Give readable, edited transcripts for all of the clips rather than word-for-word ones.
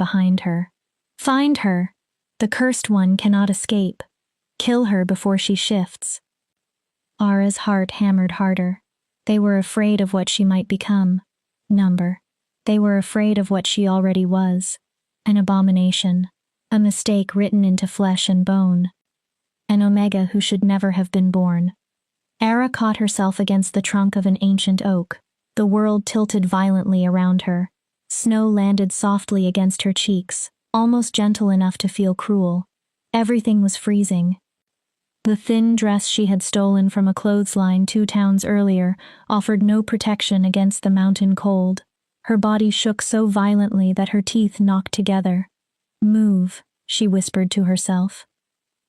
behind her. Find her! The cursed one cannot escape. Kill her before she shifts. Ara's heart hammered harder. They were afraid of what she might become. Number. They were afraid of what she already was. An abomination. A mistake written into flesh and bone. An Omega who should never have been born. Ara caught herself against the trunk of an ancient oak. The world tilted violently around her. Snow landed softly against her cheeks, almost gentle enough to feel cruel. Everything was freezing. The thin dress she had stolen from a clothesline 2 towns earlier offered no protection against the mountain cold. Her body shook so violently that her teeth knocked together. Move, she whispered to herself.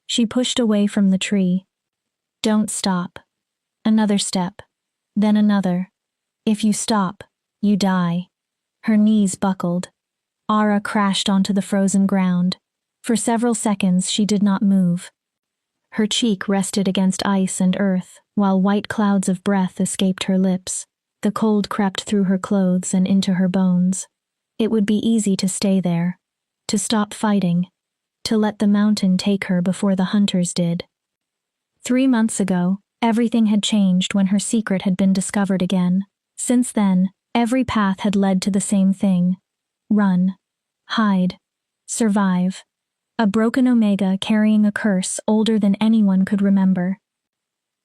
She pushed away from the tree. Don't stop. Another step. Then another. If you stop, you die. Her knees buckled. Ara crashed onto the frozen ground. For several seconds she did not move. Her cheek rested against ice and earth, while white clouds of breath escaped her lips. The cold crept through her clothes and into her bones. It would be easy to stay there, to stop fighting, to let the mountain take her before the hunters did. 3 months ago, everything had changed when her secret had been discovered again. Since then, every path had led to the same thing. Run. Hide. Survive. A broken Omega carrying a curse older than anyone could remember.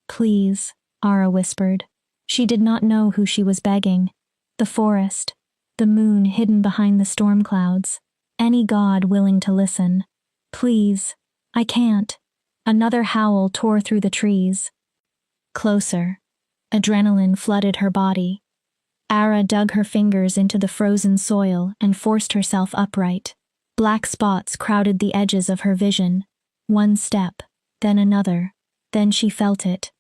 Please, Ara whispered. She did not know who she was begging. The forest. The moon hidden behind the storm clouds. Any god willing to listen. Please. I can't. Another howl tore through the trees. Closer. Adrenaline flooded her body. Ara dug her fingers into the frozen soil and forced herself upright. Black spots crowded the edges of her vision. One step, then another, then she felt it.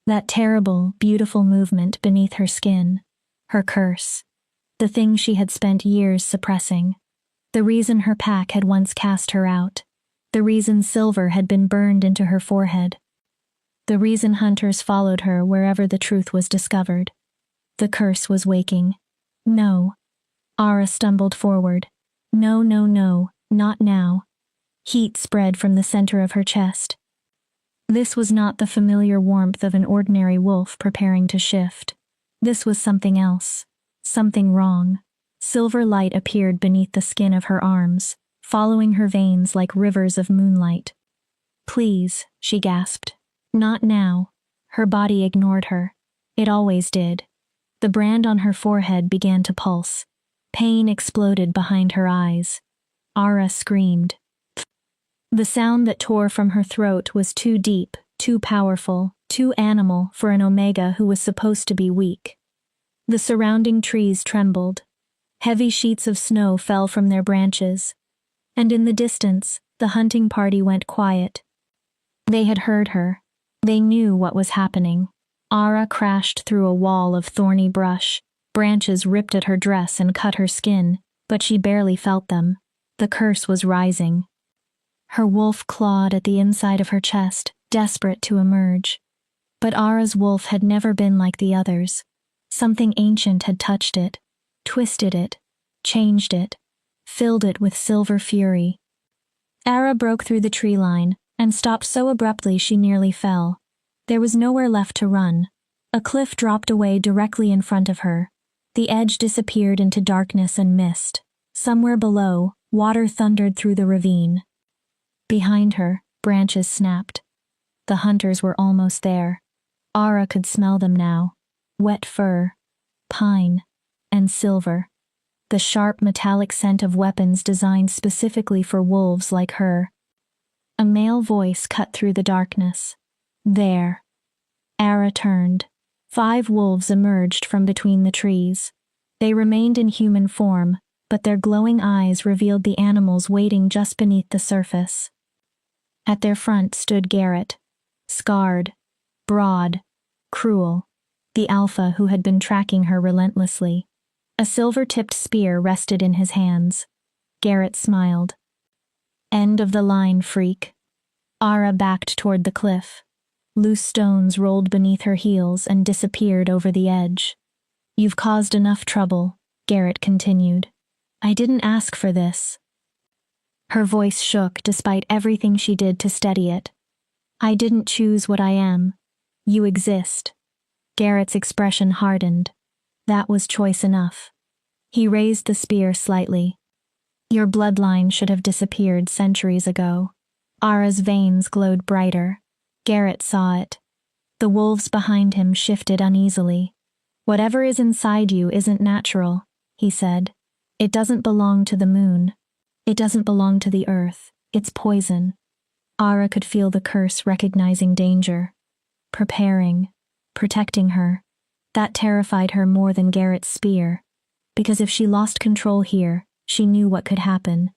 That terrible, beautiful movement beneath her skin. Her curse. The thing she had spent years suppressing. The reason her pack had once cast her out. The reason silver had been burned into her forehead. The reason hunters followed her wherever the truth was discovered. The curse was waking. No. Ara stumbled forward. No, no, no, not now. Heat spread from the center of her chest. This was not the familiar warmth of an ordinary wolf preparing to shift. This was something else. Something wrong. Silver light appeared beneath the skin of her arms, following her veins like rivers of moonlight. Please, she gasped. Not now. Her body ignored her. It always did. The brand on her forehead began to pulse. Pain exploded behind her eyes. Ara screamed. The sound that tore from her throat was too deep, too powerful, too animal for an Omega who was supposed to be weak. The surrounding trees trembled. Heavy sheets of snow fell from their branches. And in the distance, the hunting party went quiet. They had heard her. They knew what was happening. Ara crashed through a wall of thorny brush. Branches ripped at her dress and cut her skin, but she barely felt them. The curse was rising. Her wolf clawed at the inside of her chest, desperate to emerge. But Ara's wolf had never been like the others. Something ancient had touched it, twisted it, changed it, filled it with silver fury. Ara broke through the tree line and stopped so abruptly she nearly fell. There was nowhere left to run. A cliff dropped away directly in front of her. The edge disappeared into darkness and mist. Somewhere below, water thundered through the ravine. Behind her, branches snapped. The hunters were almost there. Ara could smell them now. Wet fur, pine, and silver. The sharp metallic scent of weapons designed specifically for wolves like her. A male voice cut through the darkness. There. Ara turned. 5 wolves emerged from between the trees. They remained in human form, but their glowing eyes revealed the animals waiting just beneath the surface. At their front stood Garrett, scarred, broad, cruel, the alpha who had been tracking her relentlessly. A silver-tipped spear rested in his hands. Garrett smiled. End of the line, freak. Ara backed toward the cliff. Loose stones rolled beneath her heels and disappeared over the edge. You've caused enough trouble, Garrett continued. I didn't ask for this. Her voice shook despite everything she did to steady it. I didn't choose what I am. You exist. Garrett's expression hardened. That was choice enough. He raised the spear slightly. Your bloodline should have disappeared centuries ago. Ara's veins glowed brighter. Garrett saw it. The wolves behind him shifted uneasily. Whatever is inside you isn't natural, he said. It doesn't belong to the moon. It doesn't belong to the earth. It's poison. Ara could feel the curse recognizing danger. Preparing. Protecting her. That terrified her more than Garrett's spear. Because if she lost control here, she knew what could happen.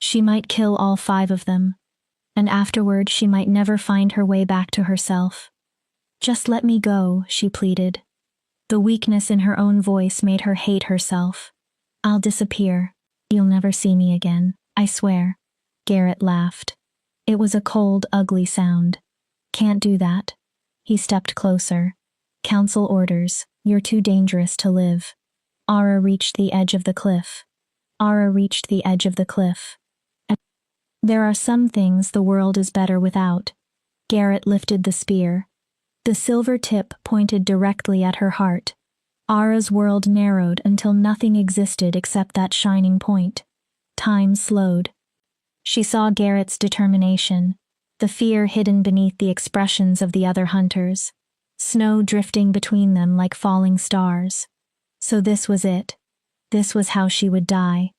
She might kill all 5 of them. And afterward she might never find her way back to herself. Just let me go, she pleaded. The weakness in her own voice made her hate herself. I'll disappear. You'll never see me again, I swear. Garrett laughed. It was a cold, ugly sound. Can't do that. He stepped closer. Council orders. You're too dangerous to live. Ara reached the edge of the cliff. Ara reached the edge of the cliff. There are some things the world is better without. Garrett lifted the spear. The silver tip pointed directly at her heart. Ara's world narrowed until nothing existed except that shining point. Time slowed. She saw Garrett's determination, the fear hidden beneath the expressions of the other hunters, snow drifting between them like falling stars. So this was it. This was how she would die.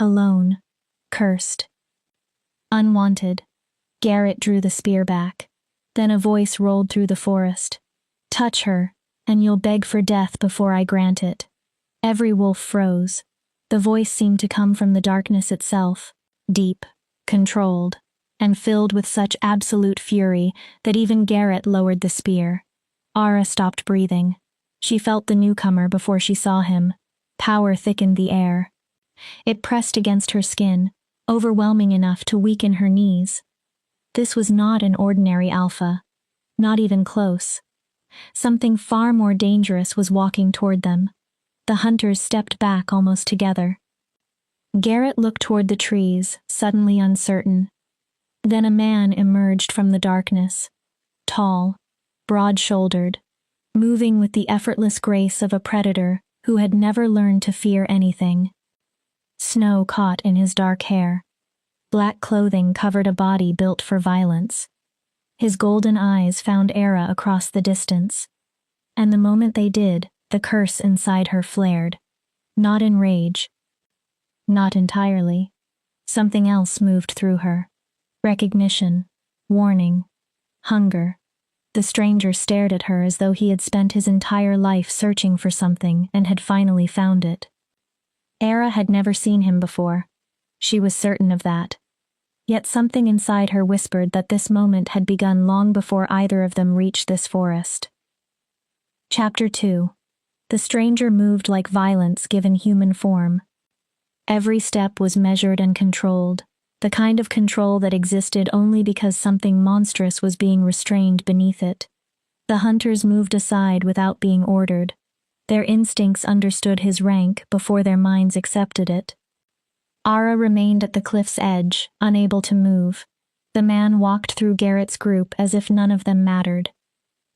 Alone. Cursed. Unwanted. Garrett drew the spear back. Then a voice rolled through the forest. Touch her, and you'll beg for death before I grant it. Every wolf froze. The voice seemed to come from the darkness itself, deep, controlled, and filled with such absolute fury that even Garrett lowered the spear. Ara stopped breathing. She felt the newcomer before she saw him. Power thickened the air. It pressed against her skin, overwhelming enough to weaken her knees. This was not an ordinary alpha. Not even close. Something far more dangerous was walking toward them. The hunters stepped back almost together. Garrett looked toward the trees, suddenly uncertain. Then a man emerged from the darkness. Tall, broad-shouldered, moving with the effortless grace of a predator who had never learned to fear anything. Snow caught in his dark hair. Black clothing covered a body built for violence. His golden eyes found Ara across the distance. And the moment they did, the curse inside her flared. Not in rage. Not entirely. Something else moved through her. Recognition. Warning. Hunger. The stranger stared at her as though he had spent his entire life searching for something and had finally found it. Ara had never seen him before. She was certain of that. Yet something inside her whispered that this moment had begun long before either of them reached this forest. Chapter 2. The stranger moved like violence given human form. Every step was measured and controlled, the kind of control that existed only because something monstrous was being restrained beneath it. The hunters moved aside without being ordered. Their instincts understood his rank before their minds accepted it. Ara remained at the cliff's edge, unable to move. The man walked through Garrett's group as if none of them mattered.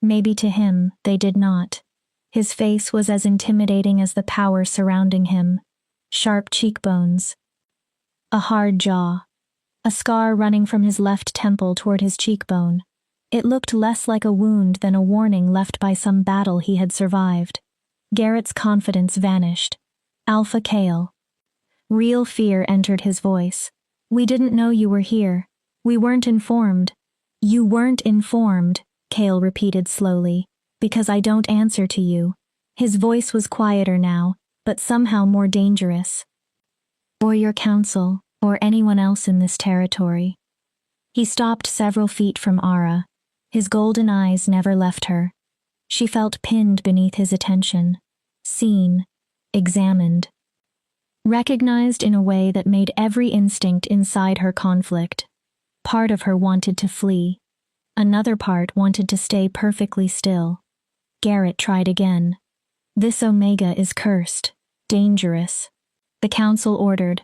Maybe to him, they did not. His face was as intimidating as the power surrounding him. Sharp cheekbones. A hard jaw. A scar running from his left temple toward his cheekbone. It looked less like a wound than a warning left by some battle he had survived. Garrett's confidence vanished. Alpha Kale. Real fear entered his voice. We didn't know you were here. We weren't informed. You weren't informed, Kale repeated slowly, because I don't answer to you. His voice was quieter now, but somehow more dangerous. Or your council, or anyone else in this territory. He stopped several feet from Ara. His golden eyes never left her. She felt pinned beneath his attention. Seen. Examined. Recognized in a way that made every instinct inside her conflict. Part of her wanted to flee. Another part wanted to stay perfectly still. Garrett tried again. This Omega is cursed. Dangerous. The council ordered.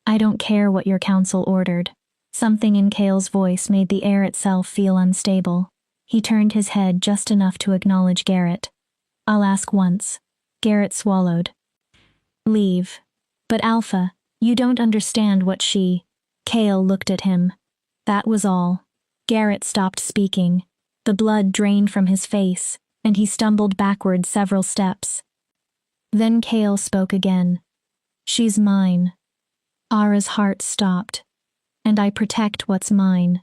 I don't care what your council ordered. Something in Cale's voice made the air itself feel unstable. He turned his head just enough to acknowledge Garrett. I'll ask once. Garrett swallowed. Leave. But Alpha, you don't understand what she... Cale looked at him. That was all. Garrett stopped speaking. The blood drained from his face, and he stumbled backward several steps. Then Cale spoke again. She's mine. Ara's heart stopped. And I protect what's mine.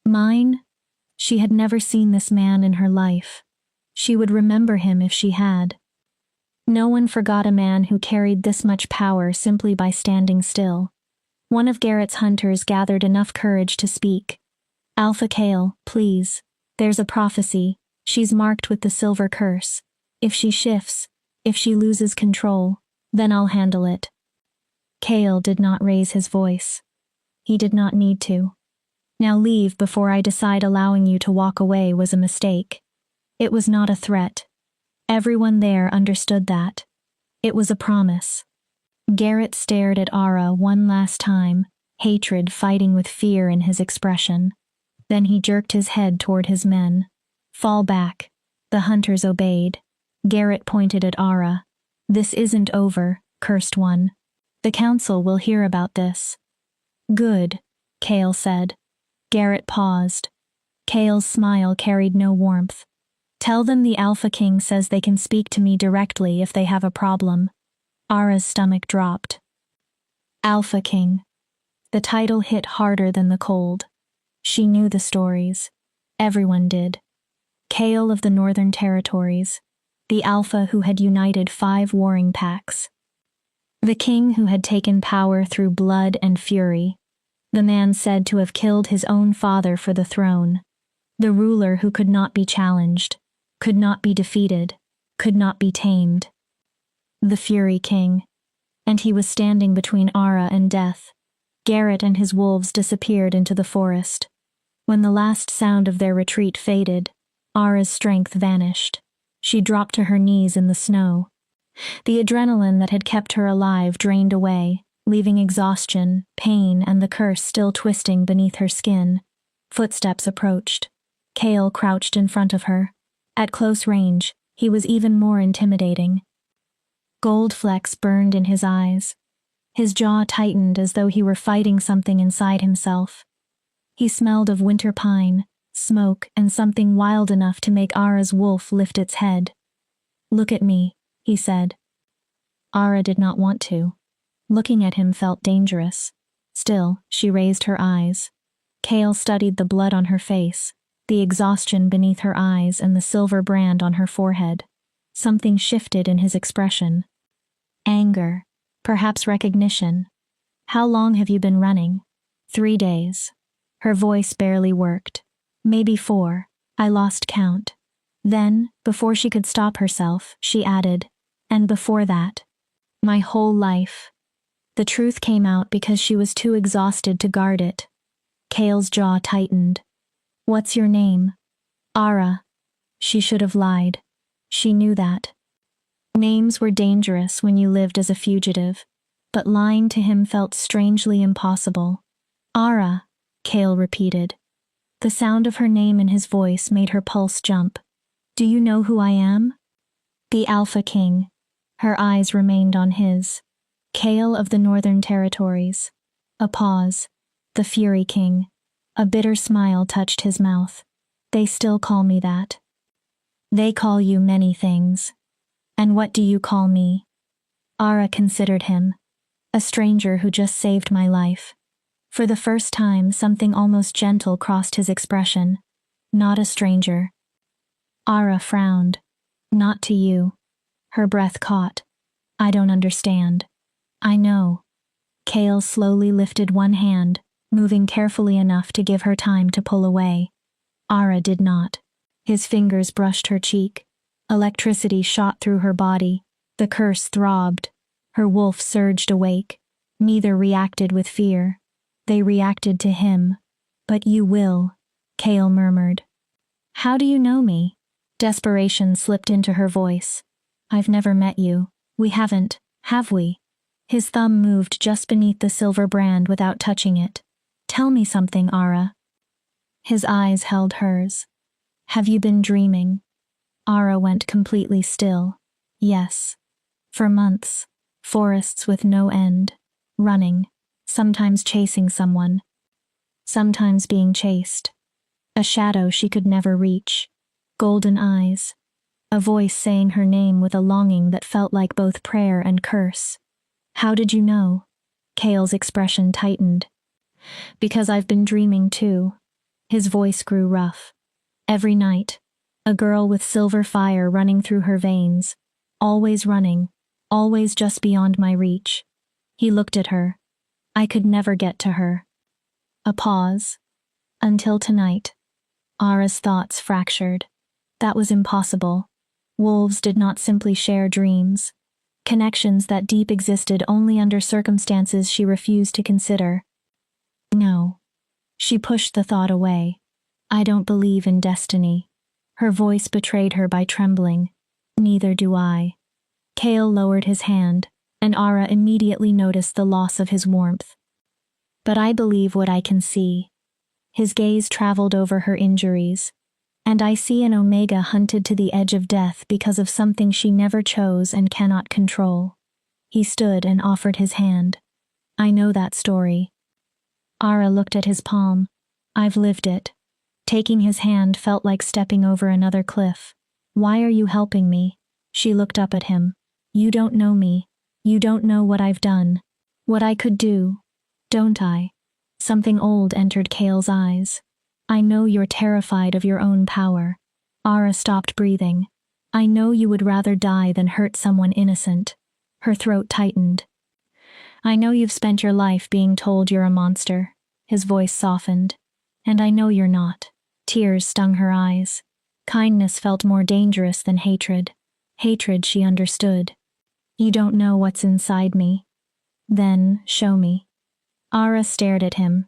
Mine? She had never seen this man in her life. She would remember him if she had. No one forgot a man who carried this much power simply by standing still. One of Garrett's hunters gathered enough courage to speak. Alpha Cale, please. There's a prophecy. She's marked with the silver curse. If she shifts, if she loses control, then I'll handle it. Cale did not raise his voice. He did not need to. Now leave before I decide allowing you to walk away was a mistake. It was not a threat. Everyone there understood that. It was a promise. Garrett stared at Ara one last time, hatred fighting with fear in his expression. Then he jerked his head toward his men. Fall back. The hunters obeyed. Garrett pointed at Ara. This isn't over, cursed one. The council will hear about this. Good, Cale said. Garrett paused. Cale's smile carried no warmth. Tell them the Alpha King says they can speak to me directly if they have a problem. Ara's stomach dropped. Alpha King. The title hit harder than the cold. She knew the stories. Everyone did. Cale of the Northern Territories. The Alpha who had united 5 warring packs. The king who had taken power through blood and fury. The man said to have killed his own father for the throne. The ruler who could not be challenged, could not be defeated, could not be tamed. The Fury King. And he was standing between Ara and death. Garrett and his wolves disappeared into the forest. When the last sound of their retreat faded, Ara's strength vanished. She dropped to her knees in the snow. The adrenaline that had kept her alive drained away, leaving exhaustion, pain, and the curse still twisting beneath her skin. Footsteps approached. Cale crouched in front of her. At close range, he was even more intimidating. Gold flecks burned in his eyes. His jaw tightened as though he were fighting something inside himself. He smelled of winter pine, smoke, and something wild enough to make Ara's wolf lift its head. Look at me, he said. Ara did not want to. Looking at him felt dangerous. Still, she raised her eyes. Cale studied the blood on her face, the exhaustion beneath her eyes and the silver brand on her forehead. Something shifted in his expression. Anger, perhaps recognition. How long have you been running? 3 days. Her voice barely worked. Maybe 4. I lost count. Then, before she could stop herself, she added, and before that, my whole life. The truth came out because she was too exhausted to guard it. Cale's jaw tightened. What's your name? Ara. She should have lied. She knew that. Names were dangerous when you lived as a fugitive, but lying to him felt strangely impossible. Ara, Cale repeated. The sound of her name in his voice made her pulse jump. Do you know who I am? The Alpha King. Her eyes remained on his. Cale of the Northern Territories. A pause. The Fury King. A bitter smile touched his mouth. They still call me that. They call you many things. And what do you call me? Ara considered him. A stranger who just saved my life. For the first time, something almost gentle crossed his expression. Not a stranger. Ara frowned. Not to you. Her breath caught. I don't understand. I know. Cale slowly lifted one hand, moving carefully enough to give her time to pull away. Ara did not. His fingers brushed her cheek. Electricity shot through her body. The curse throbbed. Her wolf surged awake. Neither reacted with fear. They reacted to him. But you will, Cale murmured. How do you know me? Desperation slipped into her voice. I've never met you. We haven't, have we? His thumb moved just beneath the silver brand without touching it. Tell me something, Ara. His eyes held hers. Have you been dreaming? Ara went completely still. Yes. For months. Forests with no end. Running. Sometimes chasing someone. Sometimes being chased. A shadow she could never reach. Golden eyes. A voice saying her name with a longing that felt like both prayer and curse. How did you know? Cale's expression tightened. Because I've been dreaming too. His voice grew rough. Every night, a girl with silver fire running through her veins. Always running. Always just beyond my reach. He looked at her. I could never get to her. A pause. Until tonight. Ara's thoughts fractured. That was impossible. Wolves did not simply share dreams. Connections that deep existed only under circumstances she refused to consider. No. She pushed the thought away. I don't believe in destiny. Her voice betrayed her by trembling. Neither do I. Cale lowered his hand, and Ara immediately noticed the loss of his warmth. But I believe what I can see. His gaze traveled over her injuries. And I see an Omega hunted to the edge of death because of something she never chose and cannot control. He stood and offered his hand. I know that story. Ara looked at his palm. I've lived it. Taking his hand felt like stepping over another cliff. Why are you helping me? She looked up at him. You don't know me. You don't know what I've done. What I could do. Don't I? Something old entered Cale's eyes. I know you're terrified of your own power. Ara stopped breathing. I know you would rather die than hurt someone innocent. Her throat tightened. I know you've spent your life being told you're a monster. His voice softened. And I know you're not. Tears stung her eyes. Kindness felt more dangerous than hatred. Hatred she understood. You don't know what's inside me. Then, show me. Ara stared at him.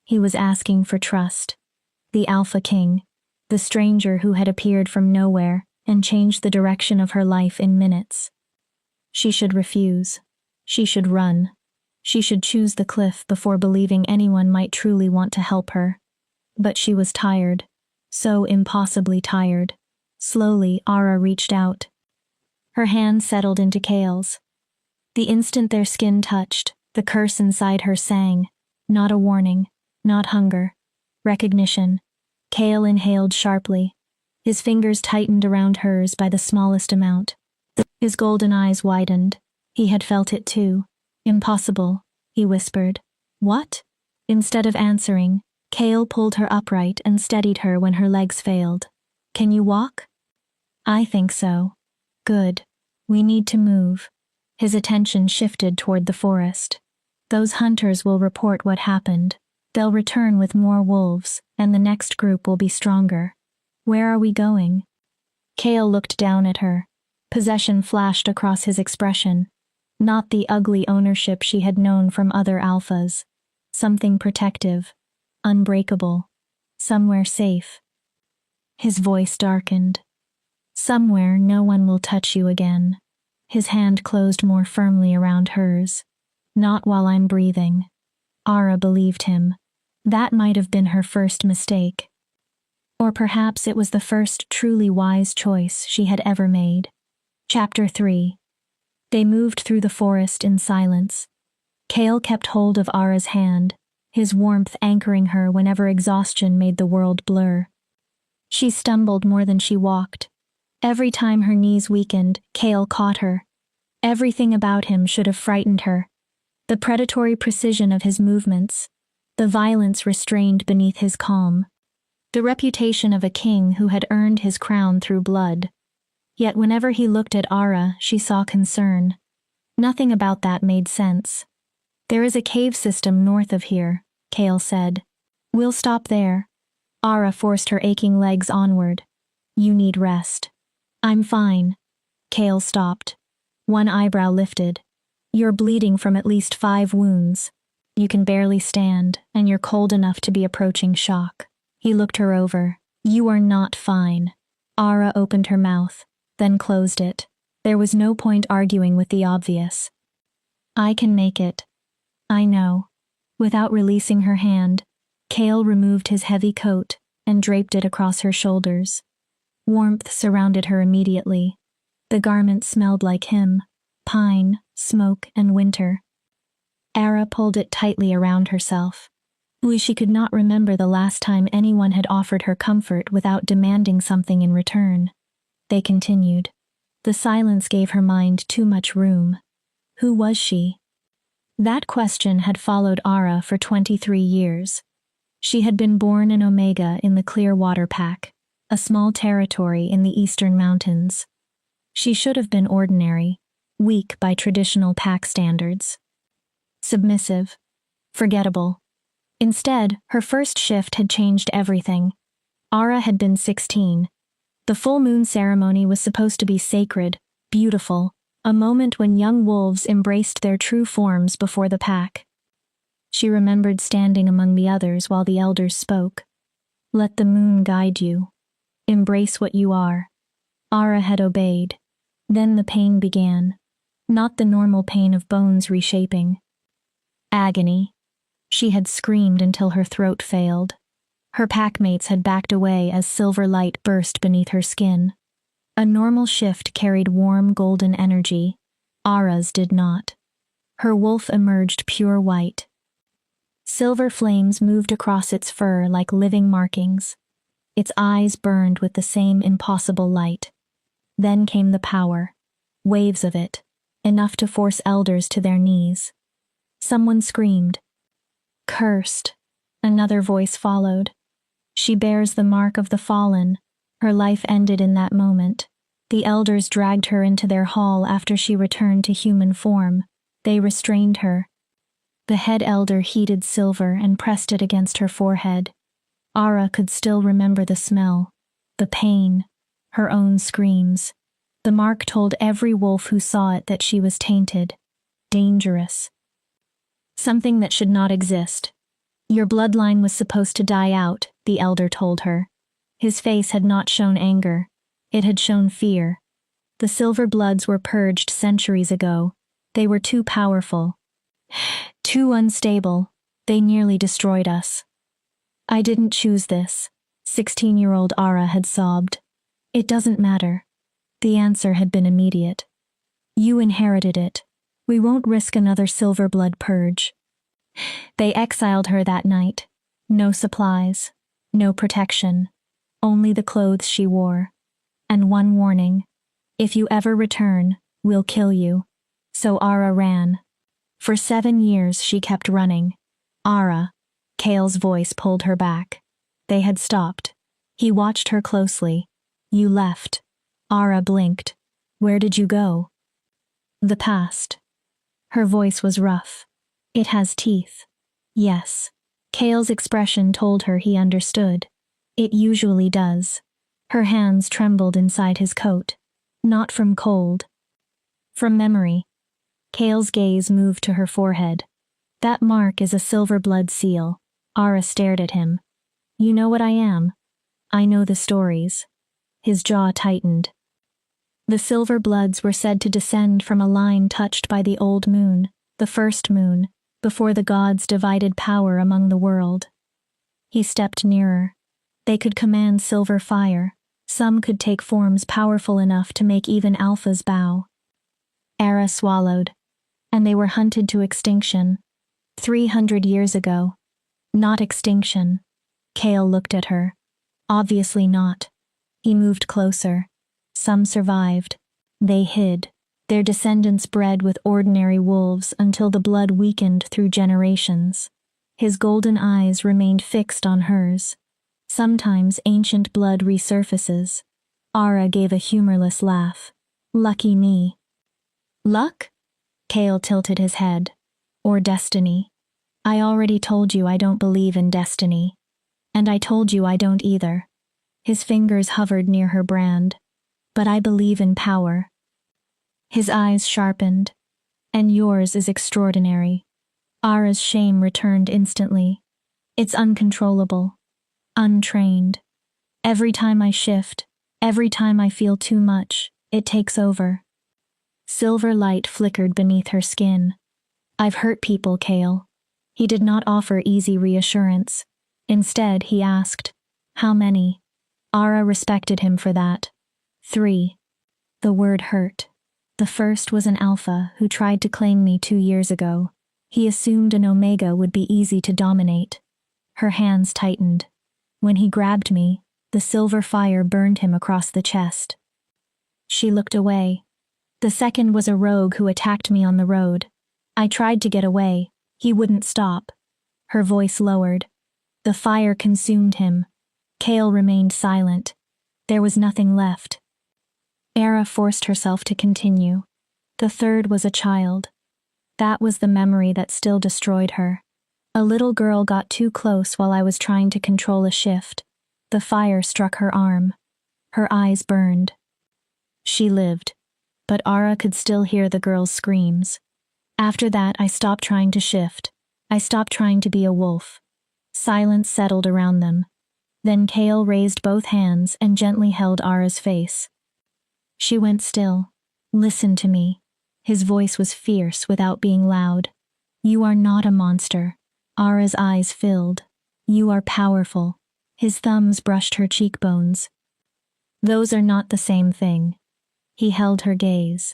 He was asking for trust. The Alpha King, the stranger who had appeared from nowhere and changed the direction of her life in minutes. She should refuse. She should run. She should choose the cliff before believing anyone might truly want to help her. But she was tired. So impossibly tired. Slowly, Ara reached out. Her hand settled into Cale's. The instant their skin touched, the curse inside her sang. Not a warning. Not hunger. Recognition. Cale inhaled sharply. His fingers tightened around hers by the smallest amount. His golden eyes widened. He had felt it too. Impossible, he whispered. What? Instead of answering, Cale pulled her upright and steadied her when her legs failed. Can you walk? I think so. Good. We need to move. His attention shifted toward the forest. Those hunters will report what happened. They'll return with more wolves, and the next group will be stronger. Where are we going? Cale looked down at her. Possession flashed across his expression. Not the ugly ownership she had known from other alphas. Something protective. Unbreakable. Somewhere safe. His voice darkened. Somewhere no one will touch you again. His hand closed more firmly around hers. Not while I'm breathing. Ara believed him. That might have been her first mistake. Or perhaps it was the first truly wise choice she had ever made. Chapter 3. They moved through the forest in silence. Cale kept hold of Ara's hand, his warmth anchoring her whenever exhaustion made the world blur. She stumbled more than she walked. Every time her knees weakened, Cale caught her. Everything about him should have frightened her. The predatory precision of his movements, the violence restrained beneath his calm, the reputation of a king who had earned his crown through blood. Yet whenever he looked at Ara, she saw concern. Nothing about that made sense. There is a cave system north of here, Cale said. We'll stop there. Ara forced her aching legs onward. You need rest. I'm fine. Cale stopped. One eyebrow lifted. You're bleeding from at least 5 wounds. You can barely stand, and you're cold enough to be approaching shock. He looked her over. You are not fine. Ara opened her mouth, then closed it. There was no point arguing with the obvious. I can make it. I know. Without releasing her hand, Kale removed his heavy coat and draped it across her shoulders. Warmth surrounded her immediately. The garment smelled like him, pine, smoke, and winter. Ara pulled it tightly around herself. She could not remember the last time anyone had offered her comfort without demanding something in return. They continued. The silence gave her mind too much room. Who was she? That question had followed Ara for 23 years. She had been born in Omega in the Clearwater Pack, a small territory in the eastern mountains. She should have been ordinary, weak by traditional pack standards. Submissive. Forgettable. Instead, her first shift had changed everything. Ara had been 16. The full moon ceremony was supposed to be sacred, beautiful, a moment when young wolves embraced their true forms before the pack. She remembered standing among the others while the elders spoke. Let the moon guide you. Embrace what you are. Ara had obeyed. Then the pain began. Not the normal pain of bones reshaping. Agony. She had screamed until her throat failed. Her packmates had backed away as silver light burst beneath her skin. A normal shift carried warm golden energy. Ara's did not. Her wolf emerged pure white. Silver flames moved across its fur like living markings. Its eyes burned with the same impossible light. Then came the power. Waves of it, enough to force elders to their knees. Someone screamed. Cursed. Another voice followed. She bears the mark of the fallen. Her life ended in that moment. The elders dragged her into their hall after she returned to human form. They restrained her. The head elder heated silver and pressed it against her forehead. Ara could still remember the smell, the pain, her own screams. The mark told every wolf who saw it that she was tainted, dangerous. Something that should not exist. Your bloodline was supposed to die out, the elder told her. His face had not shown anger. It had shown fear. The silver bloods were purged centuries ago. They were too powerful. Too unstable. They nearly destroyed us. I didn't choose this, 16-year-old Ara had sobbed. It doesn't matter. The answer had been immediate. You inherited it. We won't risk another silver blood purge. They exiled her that night. No supplies, no protection, only the clothes she wore. And one warning. If you ever return, we'll kill you. So Ara ran. For 7 years she kept running. Ara. Kale's voice pulled her back. They had stopped. He watched her closely. You left. Ara blinked. Where did you go? The past. Her voice was rough. It has teeth. Yes. Kale's expression told her he understood. It usually does. Her hands trembled inside his coat. Not from cold. From memory. Kale's gaze moved to her forehead. That mark is a silver blood seal. Ara stared at him. You know what I am? I know the stories. His jaw tightened. The silver bloods were said to descend from a line touched by the old moon, the first moon, before the gods divided power among the world. He stepped nearer. They could command silver fire. Some could take forms powerful enough to make even alphas bow. Ara swallowed. And they were hunted to extinction. 300 years ago. Not extinction. Kale looked at her. Obviously not. He moved closer. Some survived. They hid. Their descendants bred with ordinary wolves until the blood weakened through generations. His golden eyes remained fixed on hers. Sometimes ancient blood resurfaces. Ara gave a humorless laugh. Lucky me. Luck? Kale tilted his head. Or destiny. I already told you I don't believe in destiny. And I told you I don't either. His fingers hovered near her brand. But I believe in power. His eyes sharpened. And yours is extraordinary. Ara's shame returned instantly. It's uncontrollable. Untrained. Every time I shift, every time I feel too much, it takes over. Silver light flickered beneath her skin. I've hurt people, Kale. He did not offer easy reassurance. Instead, he asked, how many? Ara respected him for that. 3. The word hurt. The first was an alpha who tried to claim me 2 years ago. He assumed an omega would be easy to dominate. Her hands tightened. When he grabbed me, the silver fire burned him across the chest. She looked away. The second was a rogue who attacked me on the road. I tried to get away. He wouldn't stop. Her voice lowered. The fire consumed him. Kale remained silent. There was nothing left. Era forced herself to continue. The third was a child. That was the memory that still destroyed her. A little girl got too close while I was trying to control a shift. The fire struck her arm. Her eyes burned. She lived, but Ara could still hear the girl's screams. After that, I stopped trying to shift. I stopped trying to be a wolf. Silence settled around them. Then Kale raised both hands and gently held Ara's face. She went still. Listen to me. His voice was fierce without being loud. You are not a monster. Ara's eyes filled. You are powerful. His thumbs brushed her cheekbones. Those are not the same thing. He held her gaze.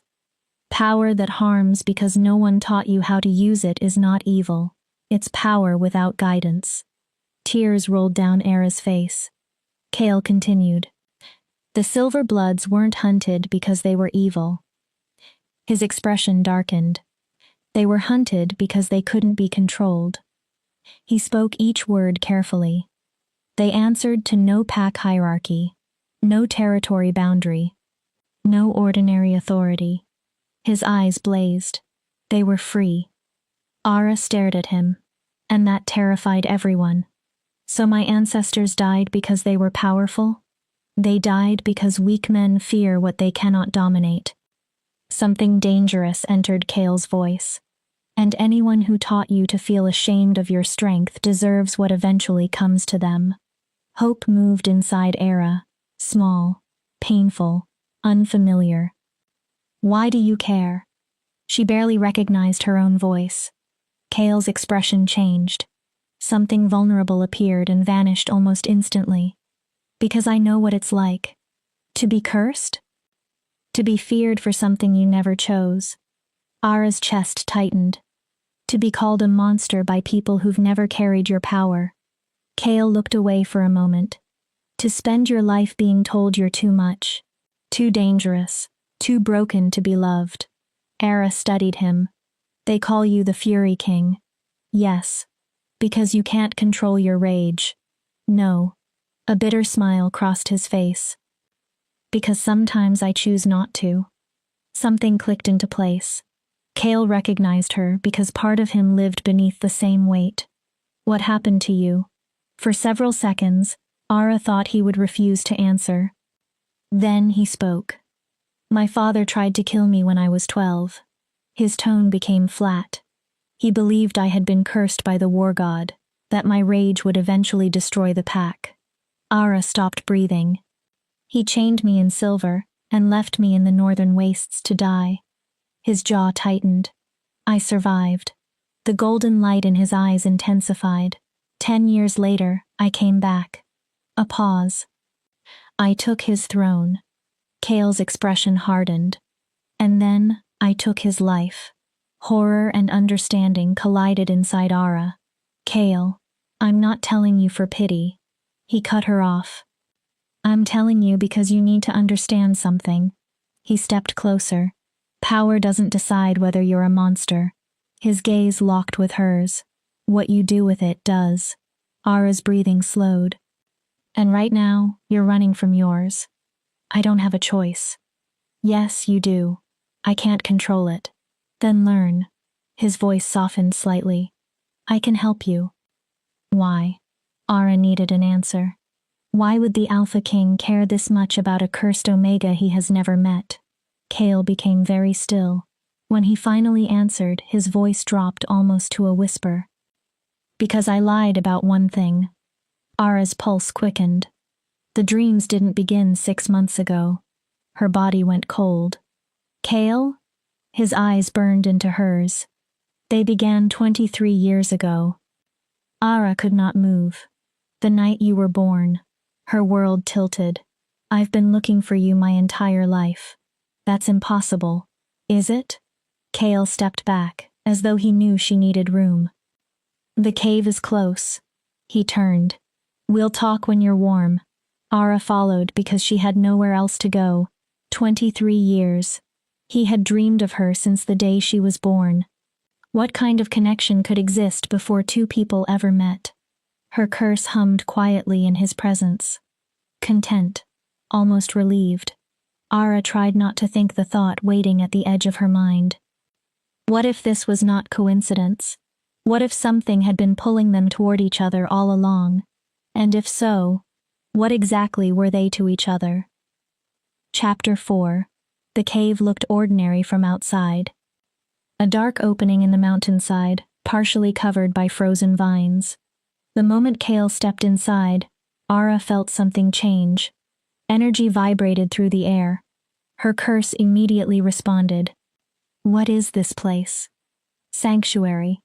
Power that harms because no one taught you how to use it is not evil. It's power without guidance. Tears rolled down Era's face. Kale continued. The Silver Bloods weren't hunted because they were evil. His expression darkened. They were hunted because they couldn't be controlled. He spoke each word carefully. They answered to no pack hierarchy, no territory boundary, no ordinary authority. His eyes blazed. They were free. Ara stared at him, and that terrified everyone. So my ancestors died because they were powerful? They died because weak men fear what they cannot dominate. Something dangerous entered Kale's voice. And anyone who taught you to feel ashamed of your strength deserves what eventually comes to them. Hope moved inside Era, small, painful, unfamiliar. Why do you care? She barely recognized her own voice. Kale's expression changed. Something vulnerable appeared and vanished almost instantly. Because I know what it's like. To be cursed? To be feared for something you never chose. Ara's chest tightened. To be called a monster by people who've never carried your power. Kale looked away for a moment. To spend your life being told you're too much. Too dangerous. Too broken to be loved. Era studied him. They call you the Fury King. Yes. Because you can't control your rage. No. A bitter smile crossed his face. Because sometimes I choose not to. Something clicked into place. Kale recognized her because part of him lived beneath the same weight. What happened to you? For several seconds, Ara thought he would refuse to answer. Then he spoke. My father tried to kill me when I was 12. His tone became flat. He believed I had been cursed by the war god, that my rage would eventually destroy the pack. Ara stopped breathing. He chained me in silver and left me in the northern wastes to die. His jaw tightened. I survived. The golden light in his eyes intensified. 10 years later, I came back. A pause. I took his throne. Kale's expression hardened. And then I took his life. Horror and understanding collided inside Ara. Kale, I'm not telling you for pity. He cut her off. I'm telling you because you need to understand something. He stepped closer. Power doesn't decide whether you're a monster. His gaze locked with hers. What you do with it does. Ara's breathing slowed. And right now, you're running from yours. I don't have a choice. Yes, you do. I can't control it. Then learn. His voice softened slightly. I can help you. Why? Ara needed an answer. Why would the Alpha King care this much about a cursed Omega he has never met? Kale became very still. When he finally answered, his voice dropped almost to a whisper. Because I lied about one thing. Ara's pulse quickened. The dreams didn't begin 6 months ago. Her body went cold. Kale? His eyes burned into hers. They began 23 years ago. Ara could not move. The night you were born. Her world tilted. I've been looking for you my entire life. That's impossible. Is it? Kale stepped back, as though he knew she needed room. The cave is close. He turned. We'll talk when you're warm. Ara followed because she had nowhere else to go. 23 years. He had dreamed of her since the day she was born. What kind of connection could exist before two people ever met? Her curse hummed quietly in his presence. Content. Almost relieved. Ara tried not to think the thought waiting at the edge of her mind. What if this was not coincidence? What if something had been pulling them toward each other all along? And if so, what exactly were they to each other? Chapter 4. The cave looked ordinary from outside. A dark opening in the mountainside, partially covered by frozen vines. The moment Kale stepped inside, Ara felt something change. Energy vibrated through the air. Her curse immediately responded. What is this place? Sanctuary.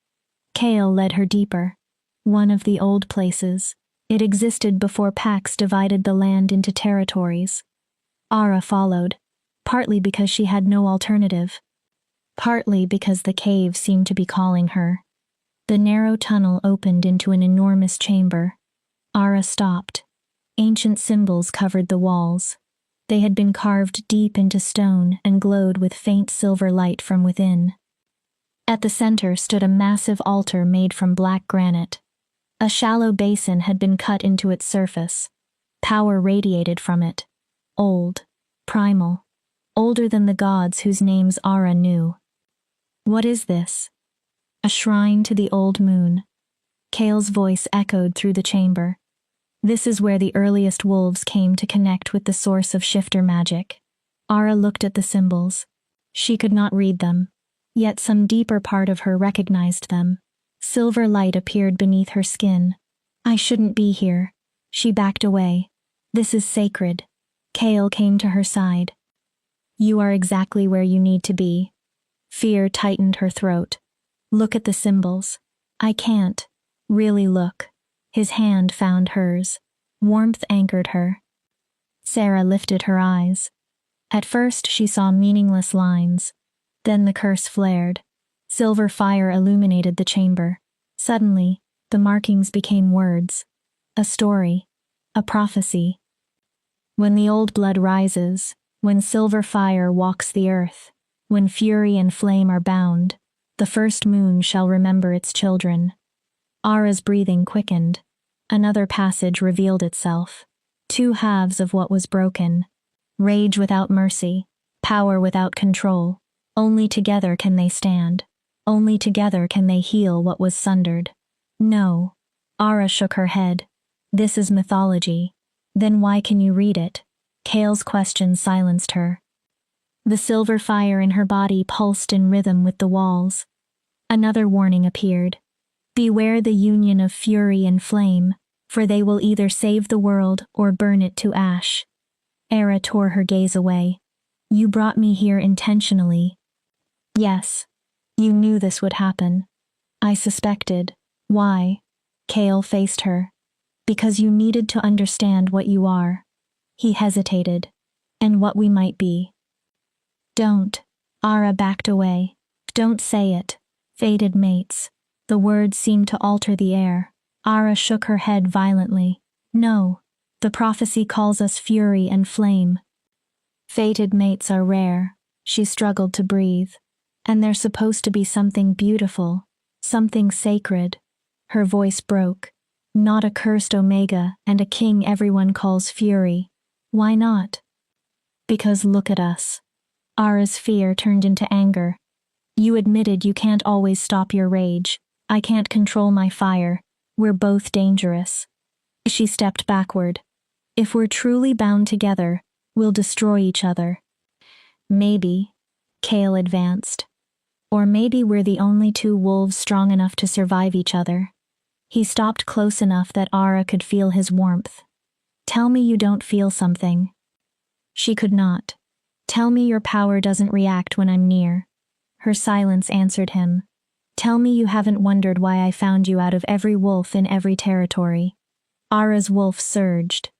Kale led her deeper. One of the old places. It existed before Pax divided the land into territories. Ara followed, partly because she had no alternative. Partly because the cave seemed to be calling her. The narrow tunnel opened into an enormous chamber. Ara stopped. Ancient symbols covered the walls. They had been carved deep into stone and glowed with faint silver light from within. At the center stood a massive altar made from black granite. A shallow basin had been cut into its surface. Power radiated from it. Old. Primal. Older than the gods whose names Ara knew. What is this? A shrine to the old moon. Kale's voice echoed through the chamber. This is where the earliest wolves came to connect with the source of shifter magic. Ara looked at the symbols. She could not read them, yet some deeper part of her recognized them. Silver light appeared beneath her skin. I shouldn't be here. She backed away. This is sacred. Kale came to her side. You are exactly where you need to be. Fear tightened her throat. Look at the symbols. I can't. Really look. His hand found hers. Warmth anchored her. Sarah lifted her eyes. At first she saw meaningless lines. Then the curse flared. Silver fire illuminated the chamber. Suddenly, the markings became words. A story. A prophecy. When the old blood rises, when silver fire walks the earth, when fury and flame are bound, the first moon shall remember its children. Ara's breathing quickened. Another passage revealed itself. Two halves of what was broken. Rage without mercy. Power without control. Only together can they stand. Only together can they heal what was sundered. No. Ara shook her head. This is mythology. Then why can you read it? Kale's question silenced her. The silver fire in her body pulsed in rhythm with the walls. Another warning appeared. Beware the union of fury and flame, for they will either save the world or burn it to ash. Ara tore her gaze away. You brought me here intentionally. Yes. You knew this would happen. I suspected. Why? Kale faced her. Because you needed to understand what you are. He hesitated. And what we might be. Don't. Ara backed away. Don't say it. Fated mates. The words seemed to alter the air. Ara shook her head violently. No. The prophecy calls us fury and flame. Fated mates are rare. She struggled to breathe. And there's supposed to be something beautiful. Something sacred. Her voice broke. Not a cursed Omega and a king everyone calls fury. Why not? Because look at us. Ara's fear turned into anger. You admitted you can't always stop your rage. I can't control my fire. We're both dangerous. She stepped backward. If we're truly bound together, we'll destroy each other. Maybe. Kale advanced. Or maybe we're the only two wolves strong enough to survive each other. He stopped close enough that Ara could feel his warmth. Tell me you don't feel something. She could not. Tell me your power doesn't react when I'm near. Her silence answered him. Tell me you haven't wondered why I found you out of every wolf in every territory. Ara's wolf surged.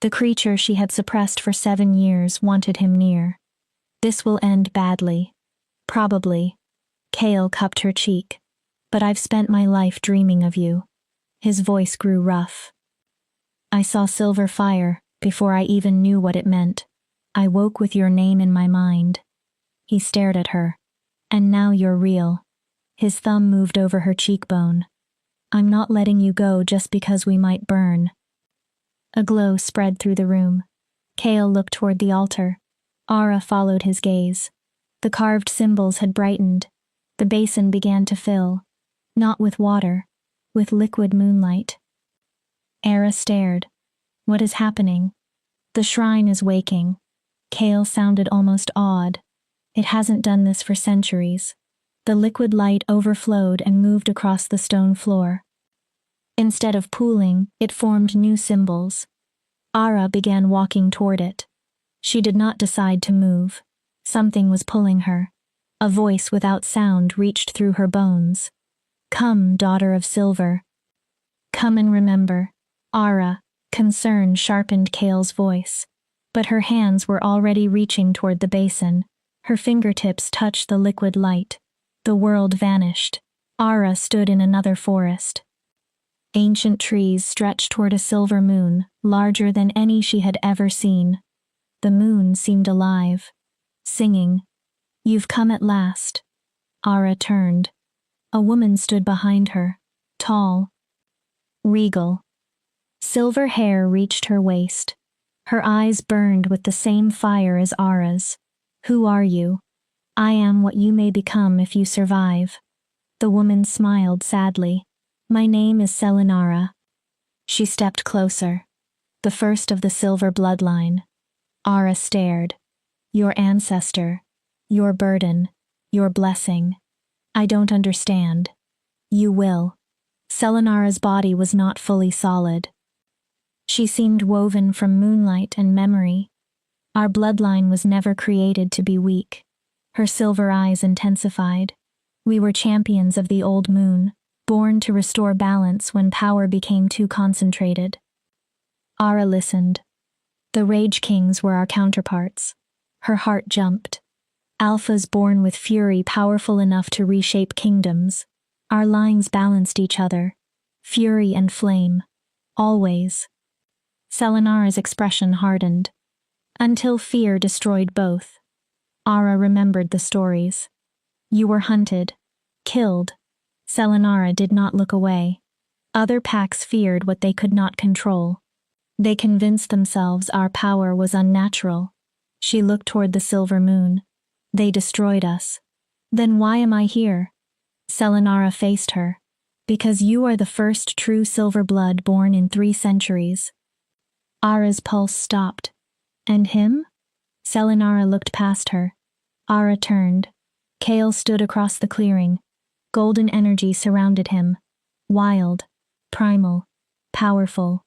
The creature she had suppressed for 7 years wanted him near. This will end badly. Probably. Kale cupped her cheek. But I've spent my life dreaming of you. His voice grew rough. I saw silver fire before I even knew what it meant. I woke with your name in my mind. He stared at her. And now you're real. His thumb moved over her cheekbone. I'm not letting you go just because we might burn. A glow spread through the room. Kale looked toward the altar. Ara followed his gaze. The carved symbols had brightened. The basin began to fill. Not with water, with liquid moonlight. Ara stared. What is happening? The shrine is waking. Kale sounded almost awed. It hasn't done this for centuries. The liquid light overflowed and moved across the stone floor. Instead of pooling, it formed new symbols. Ara began walking toward it. She did not decide to move. Something was pulling her. A voice without sound reached through her bones. Come, daughter of silver. Come and remember. Ara, concern sharpened Kale's voice. But her hands were already reaching toward the basin. Her fingertips touched the liquid light. The world vanished. Ara stood in another forest. Ancient trees stretched toward a silver moon, larger than any she had ever seen. The moon seemed alive, singing, You've come at last. Ara turned. A woman stood behind her, tall, regal. Silver hair reached her waist. Her eyes burned with the same fire as Ara's. Who are you? I am what you may become if you survive. The woman smiled sadly. My name is Selinara. She stepped closer. The first of the silver bloodline. Ara stared. Your ancestor. Your burden. Your blessing. I don't understand. You will. Selinara's body was not fully solid. She seemed woven from moonlight and memory. Our bloodline was never created to be weak. Her silver eyes intensified. We were champions of the old moon, born to restore balance when power became too concentrated. Ara listened. The Rage Kings were our counterparts. Her heart jumped. Alphas born with fury powerful enough to reshape kingdoms. Our lines balanced each other. Fury and flame. Always. Selinara's expression hardened. Until fear destroyed both. Ara remembered the stories. You were hunted. Killed. Selinara did not look away. Other packs feared what they could not control. They convinced themselves our power was unnatural. She looked toward the silver moon. They destroyed us. Then why am I here? Selinara faced her. Because you are the first true silver blood born in 3 centuries. Ara's pulse stopped. And him? Selinara looked past her. Ara turned. Kale stood across the clearing. Golden energy surrounded him. Wild, primal, powerful.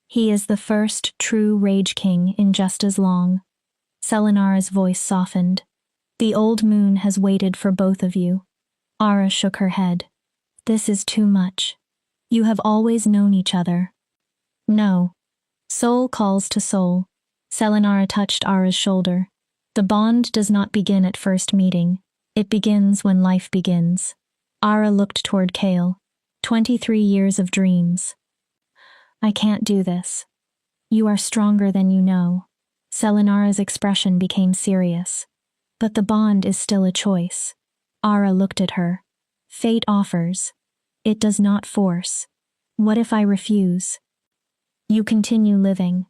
He is the first true Rage King in just as long. Selinara's voice softened. The old moon has waited for both of you. Ara shook her head. This is too much. You have always known each other. No. Soul calls to soul. Selinara touched Ara's shoulder. The bond does not begin at first meeting. It begins when life begins. Ara looked toward Kale. 23 years of dreams. I can't do this. You are stronger than you know. Selinara's expression became serious. But the bond is still a choice. Ara looked at her. Fate offers. It does not force. What if I refuse? You continue living.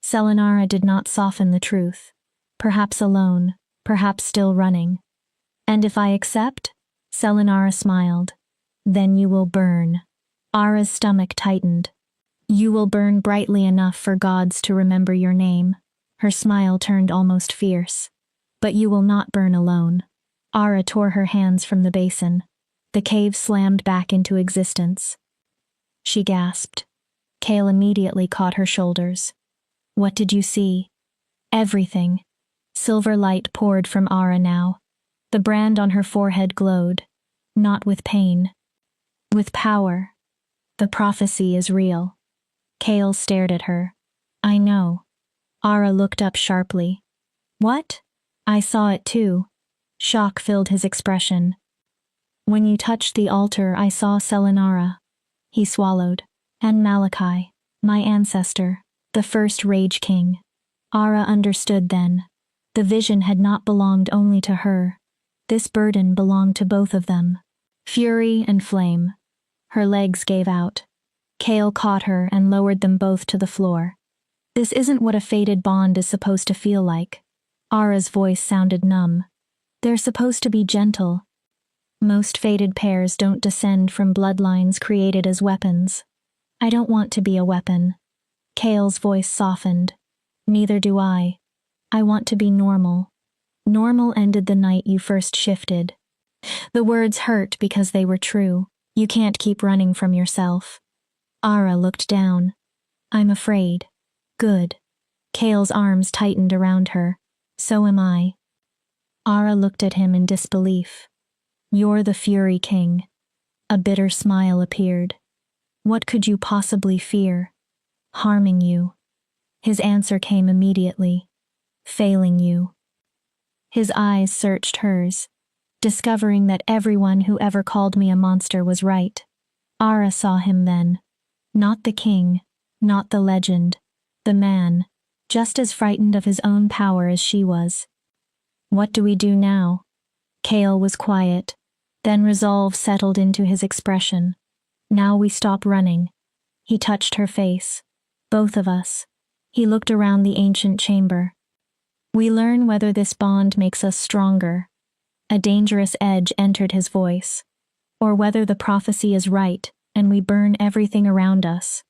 Selinara did not soften the truth. Perhaps alone, perhaps still running. And if I accept? Selinara smiled. Then you will burn. Ara's stomach tightened. You will burn brightly enough for gods to remember your name. Her smile turned almost fierce. But you will not burn alone. Ara tore her hands from the basin. The cave slammed back into existence. She gasped. Kale immediately caught her shoulders. What did you see? Everything. Silver light poured from Ara now. The brand on her forehead glowed. not with pain. With power. The prophecy is real. Kale stared at her. I know. Ara looked up sharply. What? I saw it too. Shock filled his expression. When you touched the altar, I saw Selinara. He swallowed. And Malachi, my ancestor, the first Rage King. Ara understood then. The vision had not belonged only to her. This burden belonged to both of them. Fury and flame. Her legs gave out. Kale caught her and lowered them both to the floor. This isn't what a fated bond is supposed to feel like. Ara's voice sounded numb. They're supposed to be gentle. Most fated pairs don't descend from bloodlines created as weapons. I don't want to be a weapon. Kale's voice softened. Neither do I. I want to be normal. Normal ended the night you first shifted. The words hurt because they were true. You can't keep running from yourself. Ara looked down. I'm afraid. Good. Kale's arms tightened around her. So am I. Ara looked at him in disbelief. You're the Fury King. A bitter smile appeared. What could you possibly fear? Harming you. His answer came immediately. Failing you. His eyes searched hers, discovering that everyone who ever called me a monster was right. Ara saw him then. Not the king, not the legend, the man, just as frightened of his own power as she was. What do we do now? Kale was quiet, then resolve settled into his expression. Now we stop running. He touched her face. Both of us. He looked around the ancient chamber. We learn whether this bond makes us stronger. A dangerous edge entered his voice. Or whether the prophecy is right and we burn everything around us.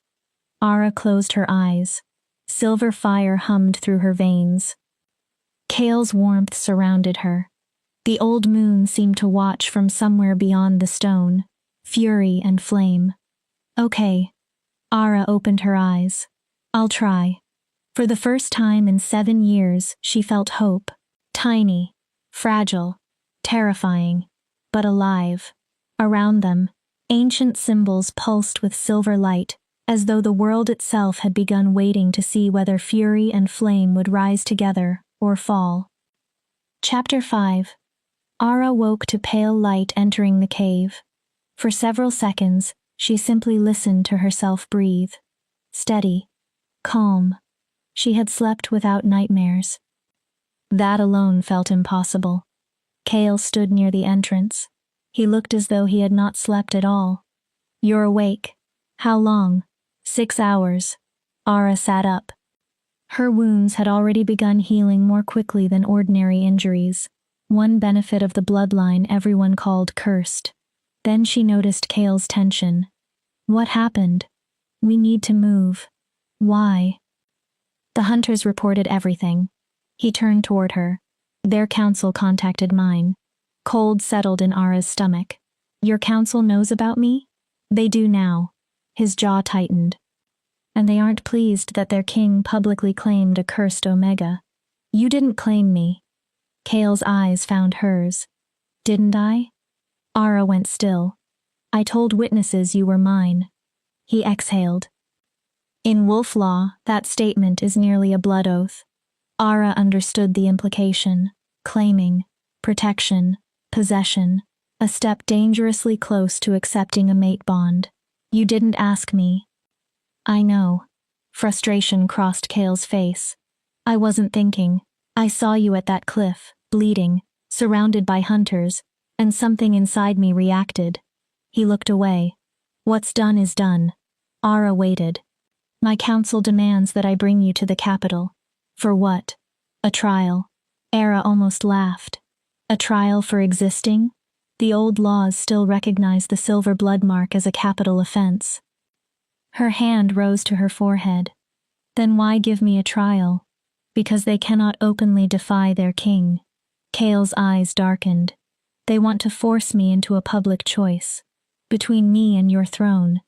Ara closed her eyes. Silver fire hummed through her veins. Kale's warmth surrounded her. The old moon seemed to watch from somewhere beyond the stone, fury and flame. Okay. Ara opened her eyes. I'll try. For the first time in 7 years, she felt hope. Tiny, fragile, terrifying, but alive. Around them, ancient symbols pulsed with silver light, as though the world itself had begun waiting to see whether fury and flame would rise together or fall. Chapter 5. Ara woke to pale light entering the cave. For several seconds, she simply listened to herself breathe. Steady. Calm. She had slept without nightmares. That alone felt impossible. Kale stood near the entrance. He looked as though he had not slept at all. You're awake. How long? 6 hours. Ara sat up. Her wounds had already begun healing more quickly than ordinary injuries. One benefit of the bloodline everyone called cursed. Then she noticed Kale's tension. What happened? We need to move. Why? The hunters reported everything. He turned toward her. Their council contacted mine. Cold settled in Ara's stomach. Your council knows about me? They do now. His jaw tightened. And they aren't pleased that their king publicly claimed a cursed Omega. You didn't claim me. Kale's eyes found hers. Didn't I? Ara went still. I told witnesses you were mine. He exhaled. In wolf law, that statement is nearly a blood oath. Ara understood the implication. Claiming, protection, possession, a step dangerously close to accepting a mate bond. You didn't ask me. I know. Frustration crossed Kale's face. I wasn't thinking. I saw you at that cliff, bleeding, surrounded by hunters, and something inside me reacted. He looked away. What's done is done. Ara waited. My council demands that I bring you to the capital. For what? A trial. Ara almost laughed. A trial for existing? The old laws still recognize the silver blood mark as a capital offense. Her hand rose to her forehead. Then why give me a trial? Because they cannot openly defy their king. Kale's eyes darkened. They want to force me into a public choice. Between me and your throne.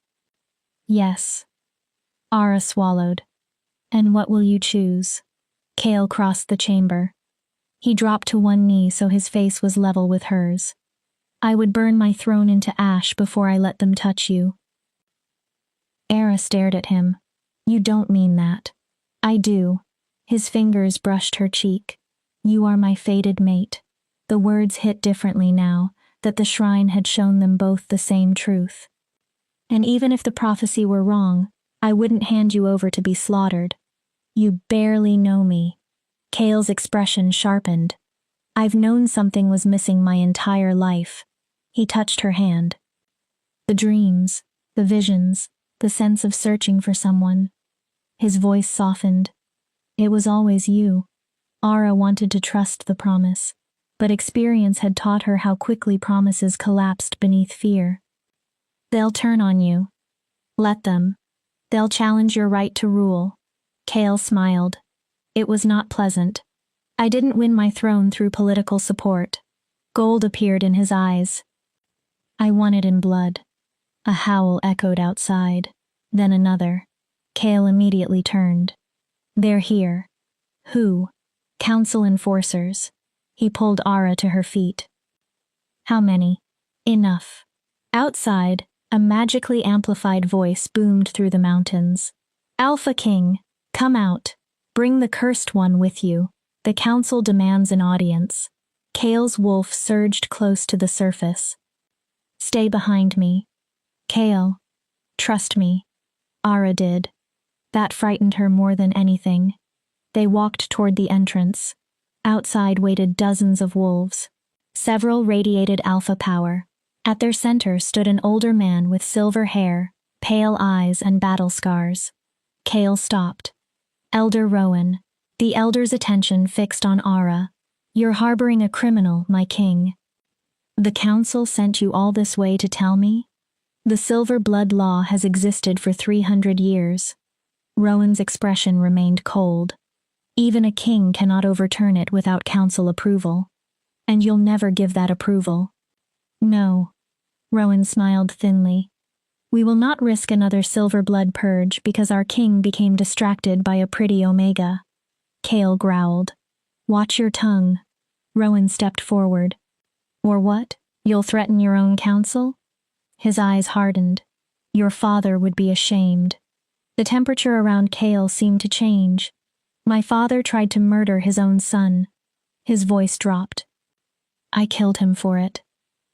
Yes. Ara swallowed. And what will you choose? Kale crossed the chamber. He dropped to one knee so his face was level with hers. I would burn my throne into ash before I let them touch you. Era stared at him. You don't mean that. I do. His fingers brushed her cheek. You are my fated mate. The words hit differently now that the shrine had shown them both the same truth. And even if the prophecy were wrong, I wouldn't hand you over to be slaughtered. You barely know me. Cale's expression sharpened. I've known something was missing my entire life. He touched her hand. The dreams, the visions, the sense of searching for someone. His voice softened. It was always you. Ara wanted to trust the promise, but experience had taught her how quickly promises collapsed beneath fear. They'll turn on you. Let them. They'll challenge your right to rule. Cale smiled. It was not pleasant. I didn't win my throne through political support. Gold appeared in his eyes. I won it in blood. A howl echoed outside. Then another. Cale immediately turned. They're here. Who? Council enforcers. He pulled Ara to her feet. How many? Enough. Outside, a magically amplified voice boomed through the mountains. Alpha King, come out. Bring the cursed one with you. The council demands an audience. Cale's wolf surged close to the surface. Stay behind me. Cale. Trust me. Ara did. That frightened her more than anything. They walked toward the entrance. Outside waited dozens of wolves. Several radiated alpha power. At their center stood an older man with silver hair, pale eyes, and battle scars. Cale stopped. Elder Rowan. The elder's attention fixed on Ara. You're harboring a criminal, my king. The council sent you all this way to tell me? The Silver Blood Law has existed for 300 years. Rowan's expression remained cold. Even a king cannot overturn it without council approval. And you'll never give that approval. No. Rowan smiled thinly. We will not risk another silver blood purge because our king became distracted by a pretty Omega. Cale growled. Watch your tongue. Rowan stepped forward. Or what? You'll threaten your own council? His eyes hardened. Your father would be ashamed. The temperature around Cale seemed to change. My father tried to murder his own son. His voice dropped. I killed him for it.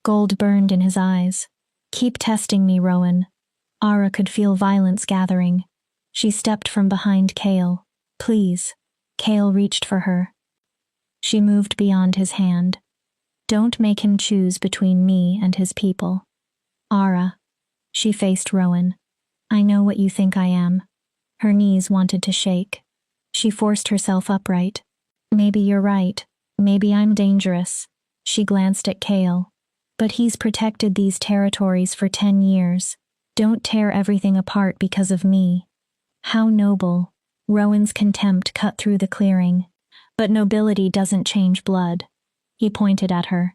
Gold burned in his eyes. Keep testing me, Rowan. Ara could feel violence gathering. She stepped from behind Cale. Please. Cale reached for her. She moved beyond his hand. Don't make him choose between me and his people. Ara. She faced Rowan. I know what you think I am. Her knees wanted to shake. She forced herself upright. Maybe you're right. Maybe I'm dangerous. She glanced at Cale. But he's protected these territories for 10 years. Don't tear everything apart because of me. How noble. Rowan's contempt cut through the clearing. But nobility doesn't change blood. He pointed at her.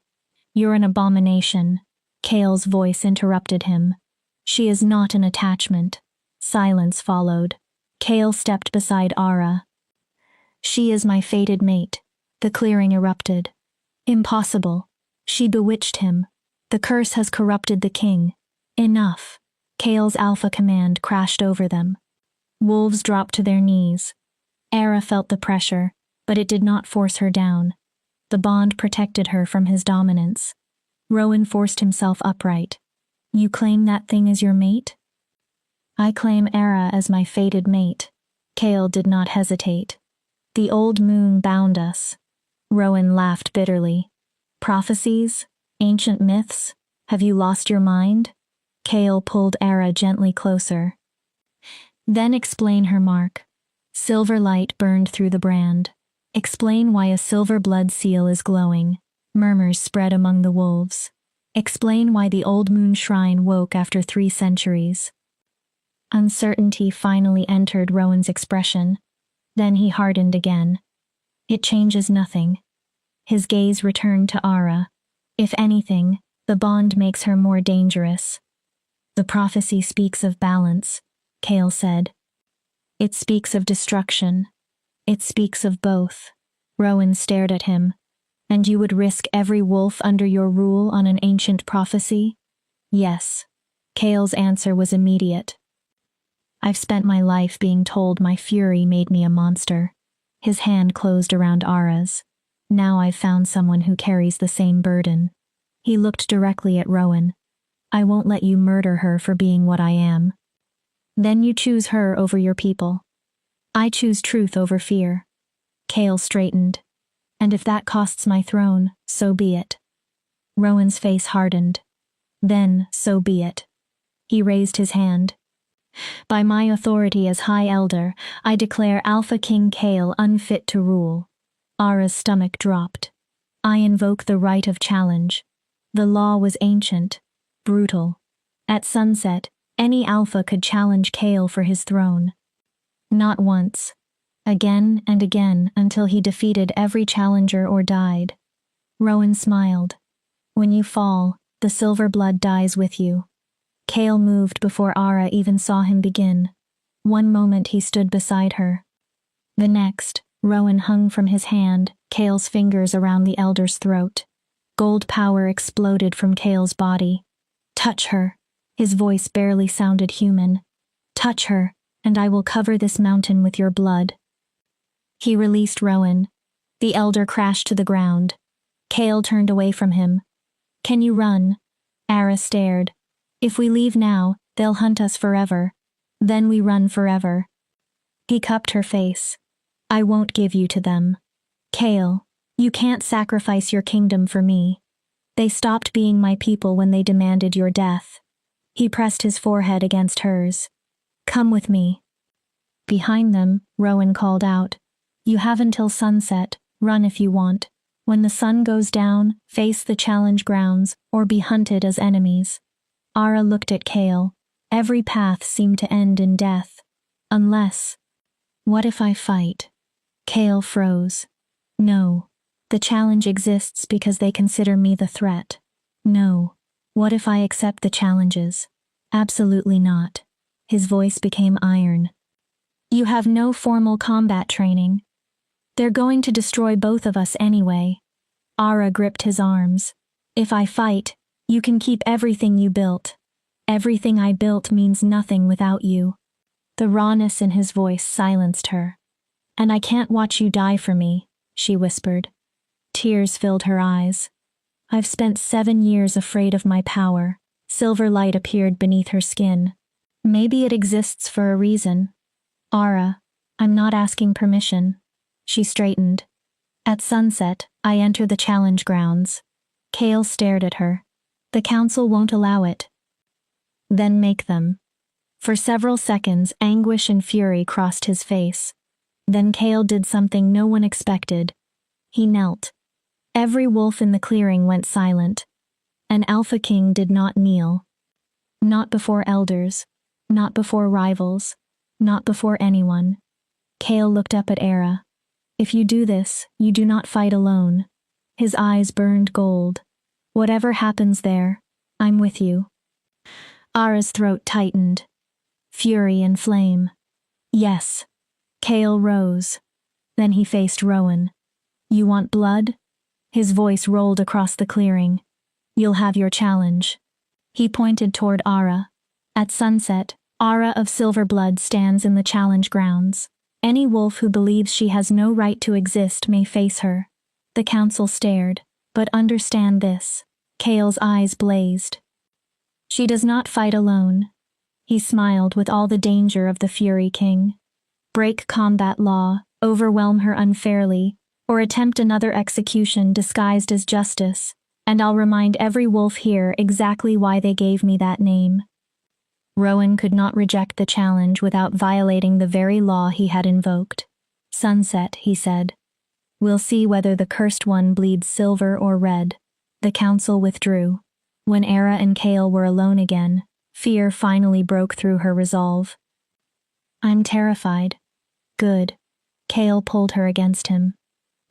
You're an abomination. Cale's voice interrupted him. She is not an attachment. Silence followed. Cale stepped beside Ara. She is my fated mate. The clearing erupted. Impossible. She bewitched him. The curse has corrupted the king. Enough. Cale's alpha command crashed over them. Wolves dropped to their knees. Era felt the pressure, but it did not force her down. The bond protected her from his dominance. Rowan forced himself upright. You claim that thing as your mate? I claim Era as my fated mate. Cale did not hesitate. The old moon bound us. Rowan laughed bitterly. Prophecies? Ancient myths? Have you lost your mind? Cale pulled Era gently closer. Then explain her mark. Silver light burned through the brand. Explain why a silver blood seal is glowing. Murmurs spread among the wolves. Explain why the old moon shrine woke after 3 centuries. Uncertainty finally entered Rowan's expression. Then he hardened again. It changes nothing. His gaze returned to Ara. If anything, the bond makes her more dangerous. The prophecy speaks of balance, Cale said. It speaks of destruction. It speaks of both. Rowan stared at him. And you would risk every wolf under your rule on an ancient prophecy? Yes. Kale's answer was immediate. I've spent my life being told my fury made me a monster. His hand closed around Ara's. Now I've found someone who carries the same burden. He looked directly at Rowan. I won't let you murder her for being what I am. Then you choose her over your people. I choose truth over fear. Kale straightened. And if that costs my throne, so be it. Rowan's face hardened. Then, so be it. He raised his hand. By my authority as High Elder, I declare Alpha King Kale unfit to rule. Ara's stomach dropped. I invoke the right of challenge. The law was ancient, brutal. At sunset, any Alpha could challenge Kale for his throne. Not once. Again and again until he defeated every challenger or died. Rowan smiled. When you fall, the silver blood dies with you. Kale moved before Ara even saw him begin. One moment he stood beside her. The next, Rowan hung from his hand, Kale's fingers around the elder's throat. Gold power exploded from Kale's body. Touch her. His voice barely sounded human. Touch her, and I will cover this mountain with your blood. He released Rowan. The elder crashed to the ground. Kale turned away from him. Can you run? Ara stared. If we leave now, they'll hunt us forever. Then we run forever. He cupped her face. I won't give you to them. Kale, you can't sacrifice your kingdom for me. They stopped being my people when they demanded your death. He pressed his forehead against hers. Come with me. Behind them, Rowan called out. You have until sunset. Run if you want. When the sun goes down, face the challenge grounds, or be hunted as enemies. Ara looked at Kale. Every path seemed to end in death. Unless... What if I fight? Kale froze. No. The challenge exists because they consider me the threat. No. What if I accept the challenges? Absolutely not. His voice became iron. You have no formal combat training. They're going to destroy both of us anyway. Ara gripped his arms. If I fight, you can keep everything you built. Everything I built means nothing without you. The rawness in his voice silenced her. And I can't watch you die for me, she whispered. Tears filled her eyes. I've spent 7 years afraid of my power. Silver light appeared beneath her skin. Maybe it exists for a reason. Ara, I'm not asking permission. She straightened. At sunset, I enter the challenge grounds. Kale stared at her. The council won't allow it. Then make them. For several seconds, anguish and fury crossed his face. Then Kale did something no one expected. He knelt. Every wolf in the clearing went silent. An Alpha King did not kneel. Not before elders. Not before rivals. Not before anyone. Kale looked up at Ara. If you do this, you do not fight alone. His eyes burned gold. Whatever happens there, I'm with you. Ara's throat tightened. Fury and flame. Yes. Kale rose. Then he faced Rowan. You want blood? His voice rolled across the clearing. You'll have your challenge. He pointed toward Ara. At sunset, Ara of Silver Blood stands in the challenge grounds. Any wolf who believes she has no right to exist may face her. The council stared. But understand this. Kale's eyes blazed. She does not fight alone. He smiled with all the danger of the Fury King. Break combat law, overwhelm her unfairly, or attempt another execution disguised as justice, and I'll remind every wolf here exactly why they gave me that name. Rowan could not reject the challenge without violating the very law he had invoked. Sunset, he said. We'll see whether the cursed one bleeds silver or red. The council withdrew. When Ara and Kale were alone again, fear finally broke through her resolve. I'm terrified. Good. Kale pulled her against him.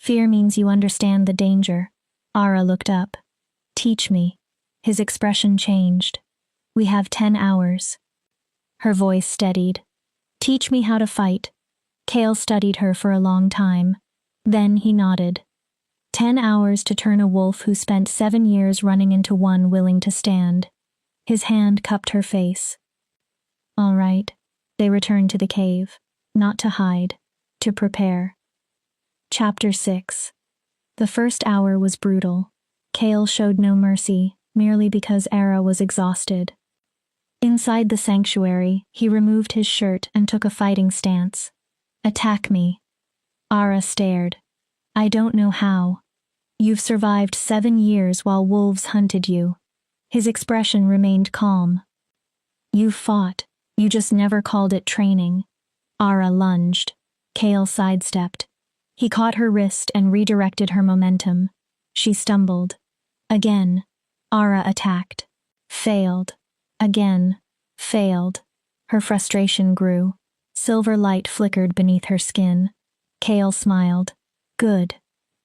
Fear means you understand the danger. Ara looked up. Teach me. His expression changed. We have 10 hours. Her voice steadied. Teach me how to fight. Kale studied her for a long time. Then he nodded. 10 hours to turn a wolf who spent 7 years running into one willing to stand. His hand cupped her face. All right. They returned to the cave, not to hide, to prepare. Chapter 6. The first hour was brutal. Kale showed no mercy, merely because Ara was exhausted. Inside the sanctuary, he removed his shirt and took a fighting stance. Attack me. Ara stared. I don't know how. You've survived 7 years while wolves hunted you. His expression remained calm. You fought. You just never called it training. Ara lunged. Kale sidestepped. He caught her wrist and redirected her momentum. She stumbled. Again. Ara attacked. Failed. Again. Failed. Her frustration grew. Silver light flickered beneath her skin. Kale smiled. Good.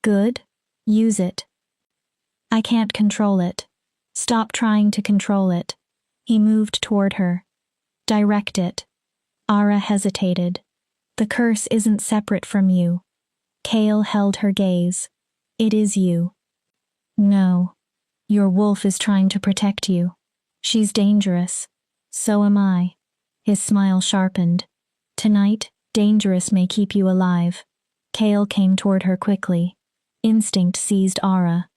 Good? Use it. I can't control it. Stop trying to control it. He moved toward her. Direct it. Ara hesitated. The curse isn't separate from you. Kale held her gaze. It is you. No. Your wolf is trying to protect you. She's dangerous. So am I. His smile sharpened. Tonight, dangerous may keep you alive. Kale came toward her quickly. Instinct seized Ara.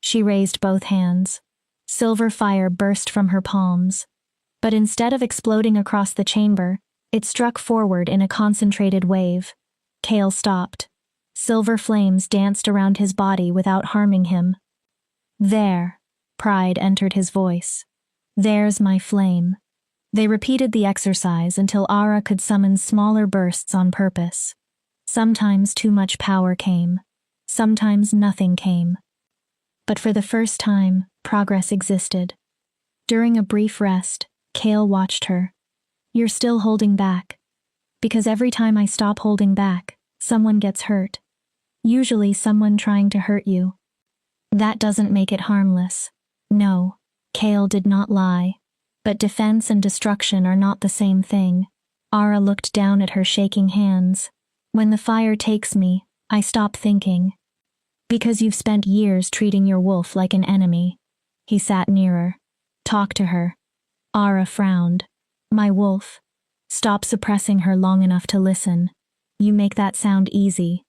She raised both hands. Silver fire burst from her palms. But instead of exploding across the chamber, it struck forward in a concentrated wave. Kale stopped. Silver flames danced around his body without harming him. There, pride entered his voice. There's my flame. They repeated the exercise until Ara could summon smaller bursts on purpose. Sometimes too much power came. Sometimes nothing came. But for the first time, progress existed. During a brief rest, Kale watched her. You're still holding back. Because every time I stop holding back, someone gets hurt. Usually someone trying to hurt you. That doesn't make it harmless. No, Kale did not lie. But defense and destruction are not the same thing. Ara looked down at her shaking hands. When the fire takes me, I stop thinking. Because you've spent years treating your wolf like an enemy. He sat nearer. Talk to her. Ara frowned. My wolf. Stop suppressing her long enough to listen. You make that sound easy.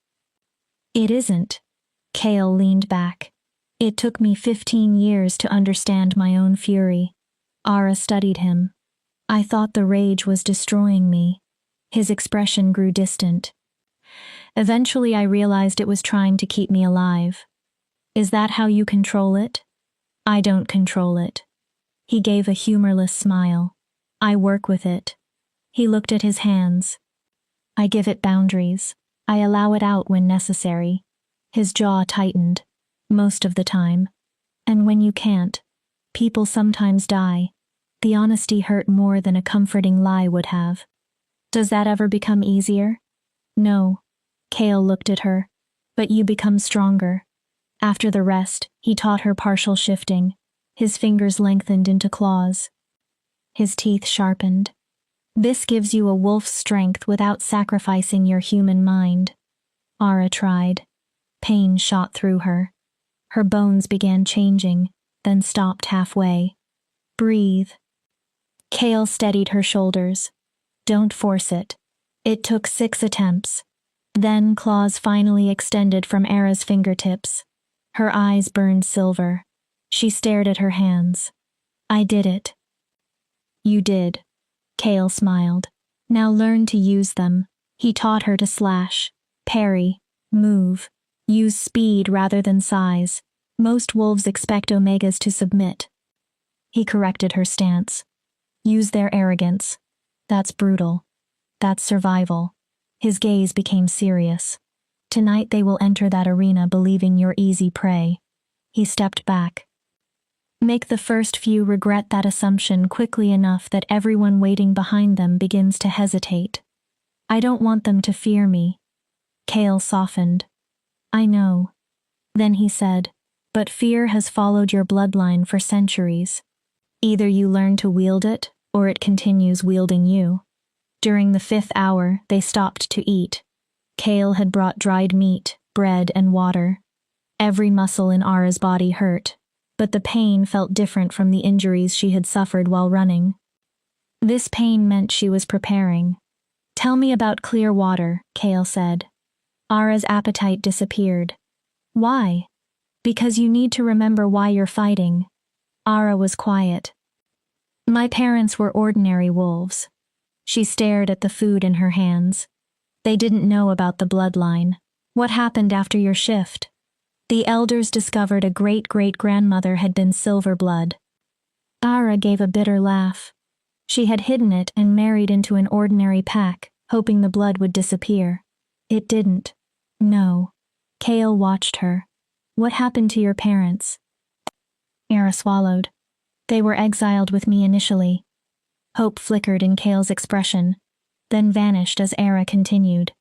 It isn't. Kale leaned back. It took me 15 years to understand my own fury. Ara studied him. I thought the rage was destroying me. His expression grew distant. Eventually I realized it was trying to keep me alive. Is that how you control it? I don't control it. He gave a humorless smile. I work with it. He looked at his hands. I give it boundaries. I allow it out when necessary. His jaw tightened. Most of the time. And when you can't, people sometimes die. The honesty hurt more than a comforting lie would have. Does that ever become easier? No. Kale looked at her. But you become stronger. After the rest, he taught her partial shifting. His fingers lengthened into claws. His teeth sharpened. This gives you a wolf's strength without sacrificing your human mind. Ara tried. Pain shot through her. Her bones began changing, then stopped halfway. Breathe. Kale steadied her shoulders. Don't force it. It took 6 attempts. Then claws finally extended from Ara's fingertips. Her eyes burned silver. She stared at her hands. I did it. You did. Kale smiled. Now learn to use them. He taught her to slash, parry, move, use speed rather than size. Most wolves expect omegas to submit. He corrected her stance. Use their arrogance. That's brutal. That's survival. His gaze became serious. Tonight they will enter that arena believing you're easy prey. He stepped back. Make the first few regret that assumption quickly enough that everyone waiting behind them begins to hesitate. I don't want them to fear me. Kale softened. I know. Then he said, but fear has followed your bloodline for centuries. Either you learn to wield it, or it continues wielding you. During the 5th hour, they stopped to eat. Kale had brought dried meat, bread, and water. Every muscle in Ara's body hurt, but the pain felt different from the injuries she had suffered while running. This pain meant she was preparing. Tell me about clear water, Kale said. Ara's appetite disappeared. Why? Because you need to remember why you're fighting. Ara was quiet. My parents were ordinary wolves. She stared at the food in her hands. They didn't know about the bloodline. What happened after your shift? The elders discovered a great-great-grandmother had been silver blood. Ara gave a bitter laugh. She had hidden it and married into an ordinary pack, hoping the blood would disappear. It didn't. No. Kale watched her. What happened to your parents? Ara swallowed. They were exiled with me initially. Hope flickered in Kale's expression, then vanished as Ara continued.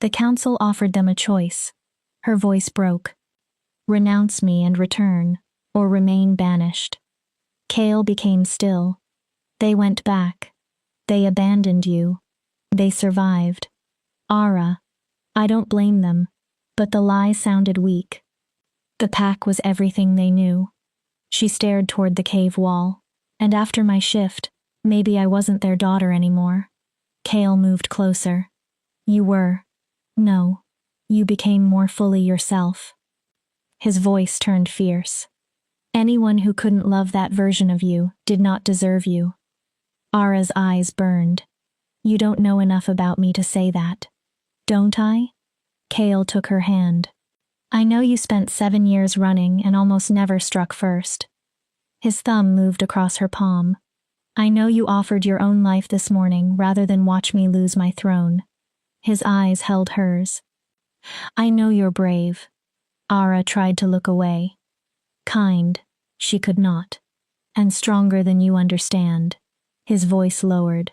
The council offered them a choice. Her voice broke. Renounce me and return, or remain banished. Kale became still. They went back. They abandoned you. They survived. Ara, I don't blame them, but the lie sounded weak. The pack was everything they knew. She stared toward the cave wall, and after my shift, maybe I wasn't their daughter anymore. Kale moved closer. You were. No, you became more fully yourself. His voice turned fierce. Anyone who couldn't love that version of you did not deserve you. Ara's eyes burned. You don't know enough about me to say that. Don't I? Kale took her hand. I know you spent 7 years running and almost never struck first. His thumb moved across her palm. I know you offered your own life this morning rather than watch me lose my throne. His eyes held hers. I know you're brave. Ara tried to look away. Kind, she could not. And stronger than you understand. His voice lowered.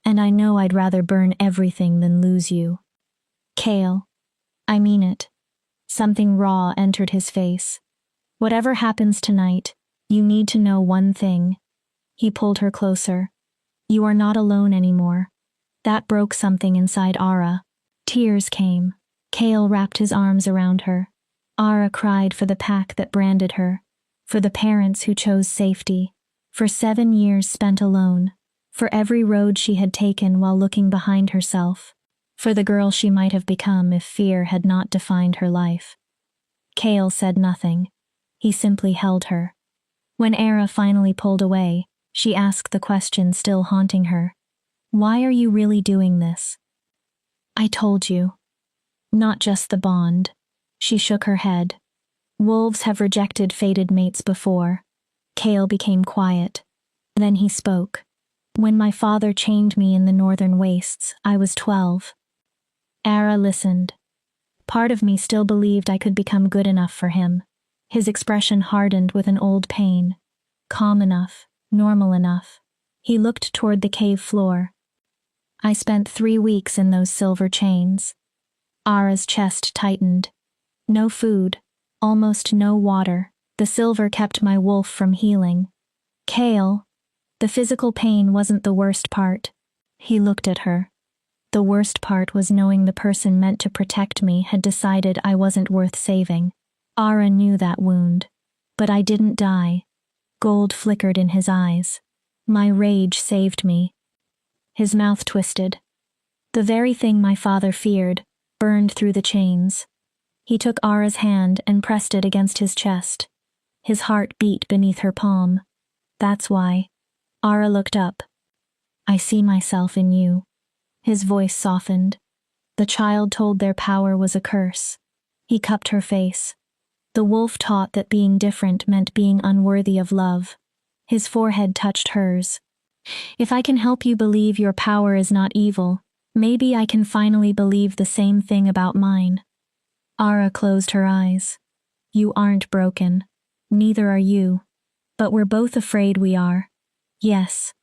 And I know I'd rather burn everything than lose you. Kale, I mean it. Something raw entered his face. Whatever happens tonight, you need to know one thing. He pulled her closer. You are not alone anymore. That broke something inside Ara. Tears came. Kale wrapped his arms around her. Ara cried for the pack that branded her, for the parents who chose safety, for 7 years spent alone, for every road she had taken while looking behind herself, for the girl she might have become if fear had not defined her life. Kale said nothing. He simply held her. When Ara finally pulled away, she asked the question still haunting her. Why are you really doing this? I told you. Not just the bond. She shook her head. Wolves have rejected fated mates before. Kale became quiet. Then he spoke. When my father chained me in the northern wastes, I was 12. Ara listened. Part of me still believed I could become good enough for him. His expression hardened with an old pain. Calm enough, normal enough. He looked toward the cave floor. I spent 3 weeks in those silver chains. Ara's chest tightened. No food, almost no water. The silver kept my wolf from healing. Kale, the physical pain wasn't the worst part. He looked at her. The worst part was knowing the person meant to protect me had decided I wasn't worth saving. Ara knew that wound. But I didn't die. Gold flickered in his eyes. My rage saved me. His mouth twisted. The very thing my father feared burned through the chains. He took Ara's hand and pressed it against his chest. His heart beat beneath her palm. That's why. Ara looked up. I see myself in you. His voice softened. The child told their power was a curse. He cupped her face. The wolf taught that being different meant being unworthy of love. His forehead touched hers. If I can help you believe your power is not evil, maybe I can finally believe the same thing about mine. Ara closed her eyes. You aren't broken. Neither are you. But we're both afraid we are. Yes.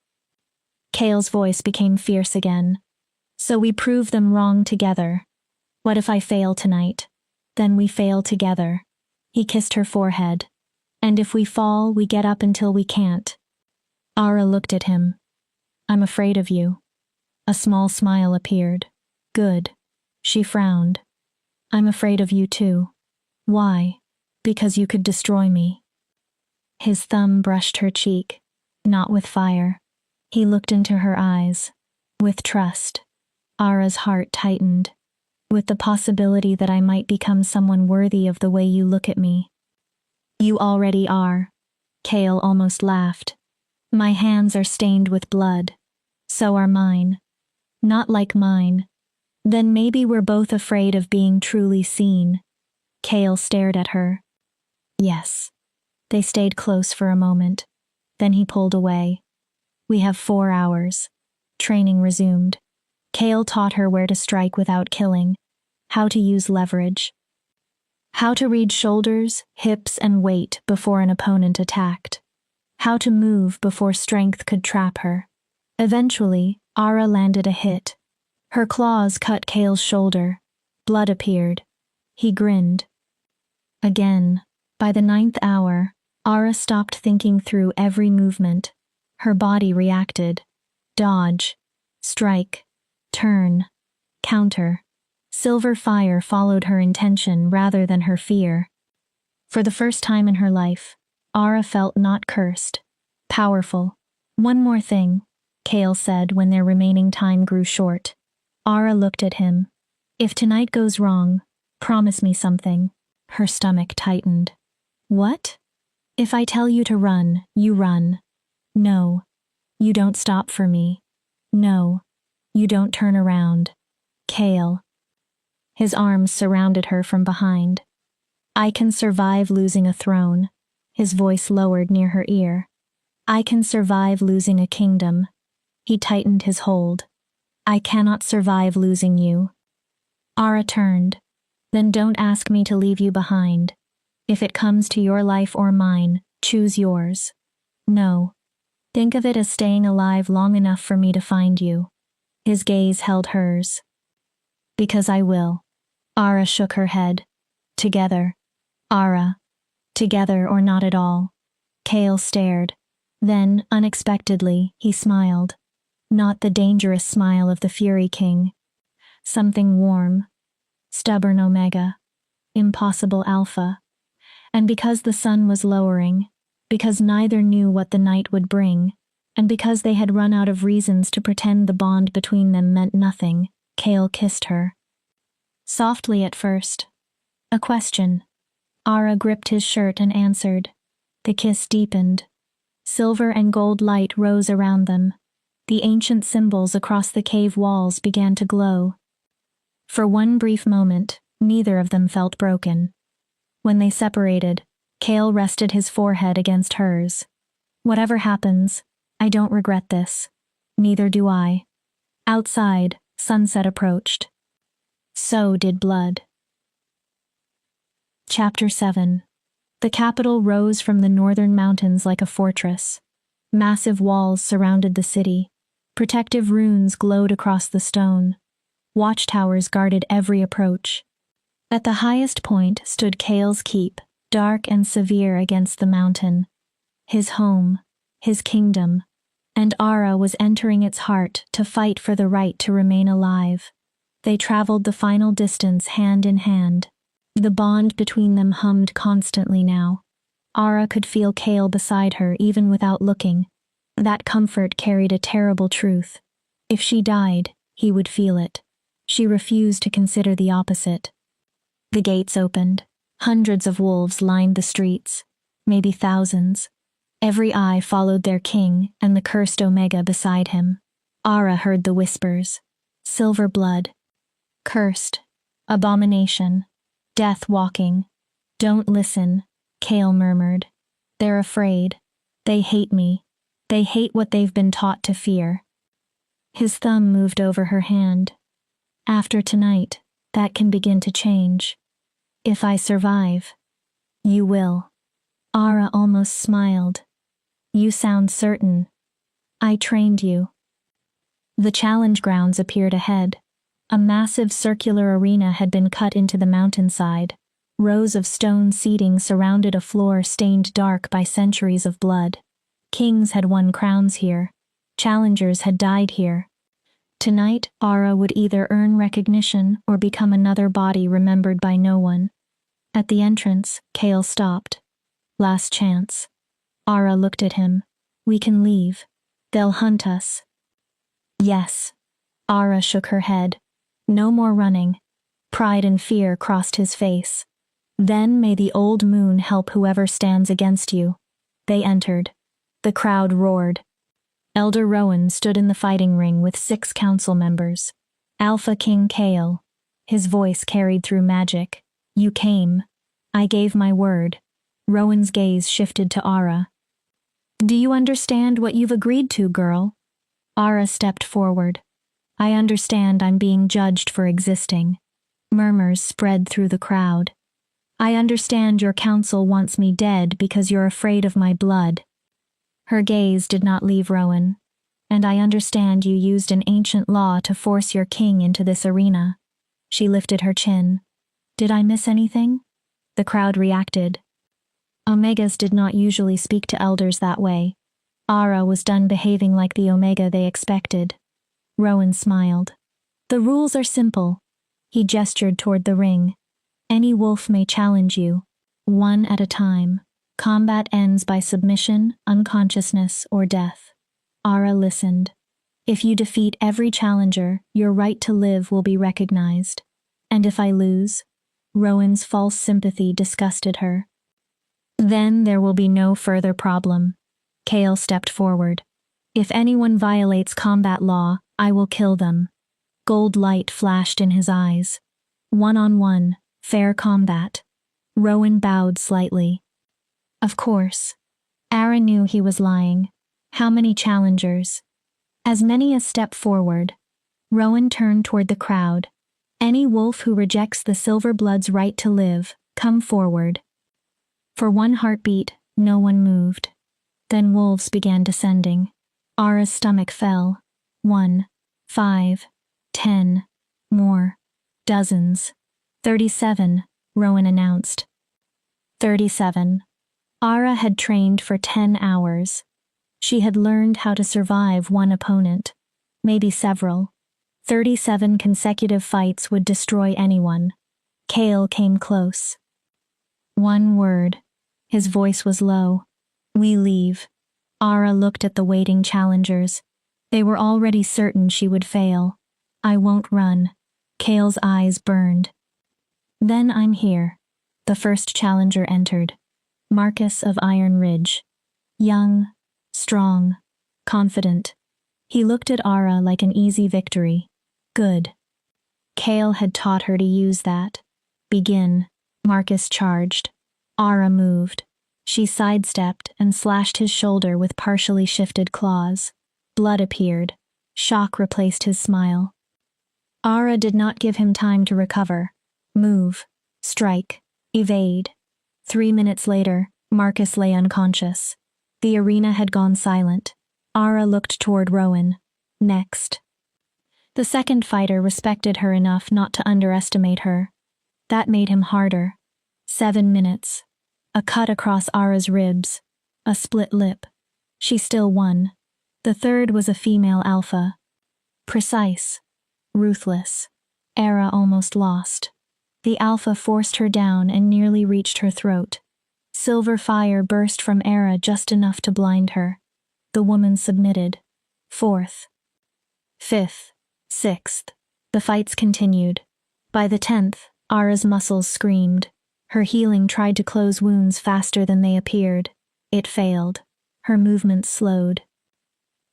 Kale's voice became fierce again. So we prove them wrong together. What if I fail tonight? Then we fail together. He kissed her forehead. And if we fall, we get up until we can't. Ara looked at him. I'm afraid of you. A small smile appeared. Good. She frowned. I'm afraid of you too. Why? Because you could destroy me. His thumb brushed her cheek, not with fire. He looked into her eyes, with trust. Ara's heart tightened, with the possibility that I might become someone worthy of the way you look at me. You already are. Kale almost laughed. My hands are stained with blood. So are mine. Not like mine. Then maybe we're both afraid of being truly seen. Kale stared at her. Yes. They stayed close for a moment. Then he pulled away. We have 4 hours. Training resumed. Kale taught her where to strike without killing, how to use leverage, how to read shoulders, hips, and weight before an opponent attacked, how to move before strength could trap her. Eventually, Ara landed a hit. Her claws cut Kale's shoulder. Blood appeared. He grinned. Again. By the 9th hour, Ara stopped thinking through every movement. Her body reacted. Dodge. Strike. Turn. Counter. Silver fire followed her intention rather than her fear. For the first time in her life, Ara felt not cursed. Powerful. One more thing, Kale said when their remaining time grew short. Ara looked at him. If tonight goes wrong, promise me something. Her stomach tightened. What? If I tell you to run, you run. No. You don't stop for me. No. You don't turn around. Kale. His arms surrounded her from behind. I can survive losing a throne. His voice lowered near her ear. I can survive losing a kingdom. He tightened his hold. I cannot survive losing you. Ara turned. Then don't ask me to leave you behind. If it comes to your life or mine, choose yours. No. Think of it as staying alive long enough for me to find you. His gaze held hers. Because I will. Ara shook her head. Together. Ara. Together or not at all. Kale stared. Then, unexpectedly, he smiled. Not the dangerous smile of the Fury King. Something warm. Stubborn Omega. Impossible Alpha. And because the sun was lowering, because neither knew what the night would bring, and because they had run out of reasons to pretend the bond between them meant nothing, Kale kissed her. Softly at first. A question. Ara gripped his shirt and answered. The kiss deepened. Silver and gold light rose around them. The ancient symbols across the cave walls began to glow. For one brief moment, neither of them felt broken. When they separated, Kale rested his forehead against hers. Whatever happens, I don't regret this. Neither do I. Outside, sunset approached. So did blood. Chapter 7. The capital rose from the northern mountains like a fortress. Massive walls surrounded the city. Protective runes glowed across the stone. Watchtowers guarded every approach. At the highest point stood Kale's keep, dark and severe against the mountain. His home, his kingdom, and Ara was entering its heart to fight for the right to remain alive. They traveled the final distance hand in hand. The bond between them hummed constantly now. Ara could feel Kale beside her even without looking. That comfort carried a terrible truth. If she died, he would feel it. She refused to consider the opposite. The gates opened. Hundreds of wolves lined the streets. Maybe thousands. Every eye followed their king and the cursed Omega beside him. Ara heard the whispers. Silver blood. Cursed. Abomination. Death walking. Don't listen, Kale murmured. They're afraid. They hate me. They hate what they've been taught to fear. His thumb moved over her hand. After tonight, that can begin to change. If I survive, you will. Ara almost smiled. You sound certain. I trained you. The challenge grounds appeared ahead. A massive circular arena had been cut into the mountainside. Rows of stone seating surrounded a floor stained dark by centuries of blood. Kings had won crowns here. Challengers had died here. Tonight, Ara would either earn recognition or become another body remembered by no one. At the entrance, Kale stopped. Last chance. Ara looked at him. We can leave. They'll hunt us. Yes. Ara shook her head. No more running. Pride and fear crossed his face. Then may the old moon help whoever stands against you. They entered. The crowd roared. Elder Rowan stood in the fighting ring with 6 council members. Alpha King Kale. His voice carried through magic. You came. I gave my word. Rowan's gaze shifted to Ara. Do you understand what you've agreed to, girl? Ara stepped forward. I understand I'm being judged for existing. Murmurs spread through the crowd. I understand your council wants me dead because you're afraid of my blood. Her gaze did not leave Rowan. And I understand you used an ancient law to force your king into this arena. She lifted her chin. Did I miss anything? The crowd reacted. Omegas did not usually speak to elders that way. Ara was done behaving like the Omega they expected. Rowan smiled. The rules are simple. He gestured toward the ring. Any wolf may challenge you, one at a time. Combat ends by submission, unconsciousness, or death. Ara listened. If you defeat every challenger, your right to live will be recognized. And if I lose? Rowan's false sympathy disgusted her. Then there will be no further problem. Kale stepped forward. If anyone violates combat law, I will kill them. Gold light flashed in his eyes. One-on-one, fair combat. Rowan bowed slightly. Of course. Ara knew he was lying. How many challengers? As many as step forward. Rowan turned toward the crowd. Any wolf who rejects the Silverblood's right to live, come forward. For one heartbeat, no one moved. Then wolves began descending. Ara's stomach fell. 1, 5, 10, more. Dozens. 37, Rowan announced. 37. Ara had trained for 10 hours. She had learned how to survive one opponent, maybe several. 37 consecutive fights would destroy anyone. Kale came close. One word. His voice was low. We leave. Ara looked at the waiting challengers. They were already certain she would fail. I won't run. Kale's eyes burned. Then I'm here. The first challenger entered. Marcus of Iron Ridge. Young, strong, confident. He looked at Ara like an easy victory. Good. Kale had taught her to use that. Begin. Marcus charged. Ara moved. She sidestepped and slashed his shoulder with partially shifted claws. Blood appeared. Shock replaced his smile. Ara did not give him time to recover. Move. Strike. Evade. 3 minutes later, Marcus lay unconscious. The arena had gone silent. Ara looked toward Rowan. Next. The second fighter respected her enough not to underestimate her. That made him harder. 7 minutes. A cut across Ara's ribs. A split lip. She still won. The third was a female alpha. Precise. Ruthless. Ara almost lost. The alpha forced her down and nearly reached her throat. Silver fire burst from Ara just enough to blind her. The woman submitted. 4th. 5th. 6th. The fights continued. By the 10th, Ara's muscles screamed. Her healing tried to close wounds faster than they appeared. It failed. Her movements slowed.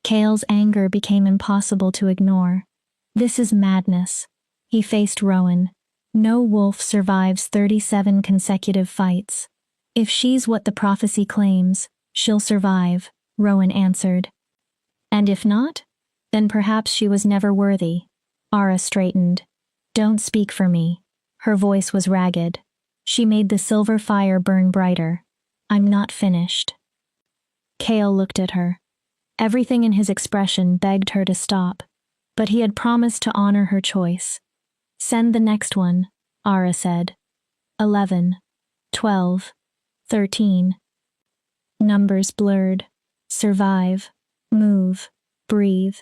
Kale's anger became impossible to ignore. This is madness. He faced Rowan. No wolf survives 37 consecutive fights. If she's what the prophecy claims, she'll survive, Rowan answered. And if not? Then perhaps she was never worthy. Ara straightened. Don't speak for me. Her voice was ragged. She made the silver fire burn brighter. I'm not finished. Kale looked at her. Everything in his expression begged her to stop, but he had promised to honor her choice. Send the next one, Ara said. 11, 12, 13. Numbers blurred. Survive. Move. Breathe.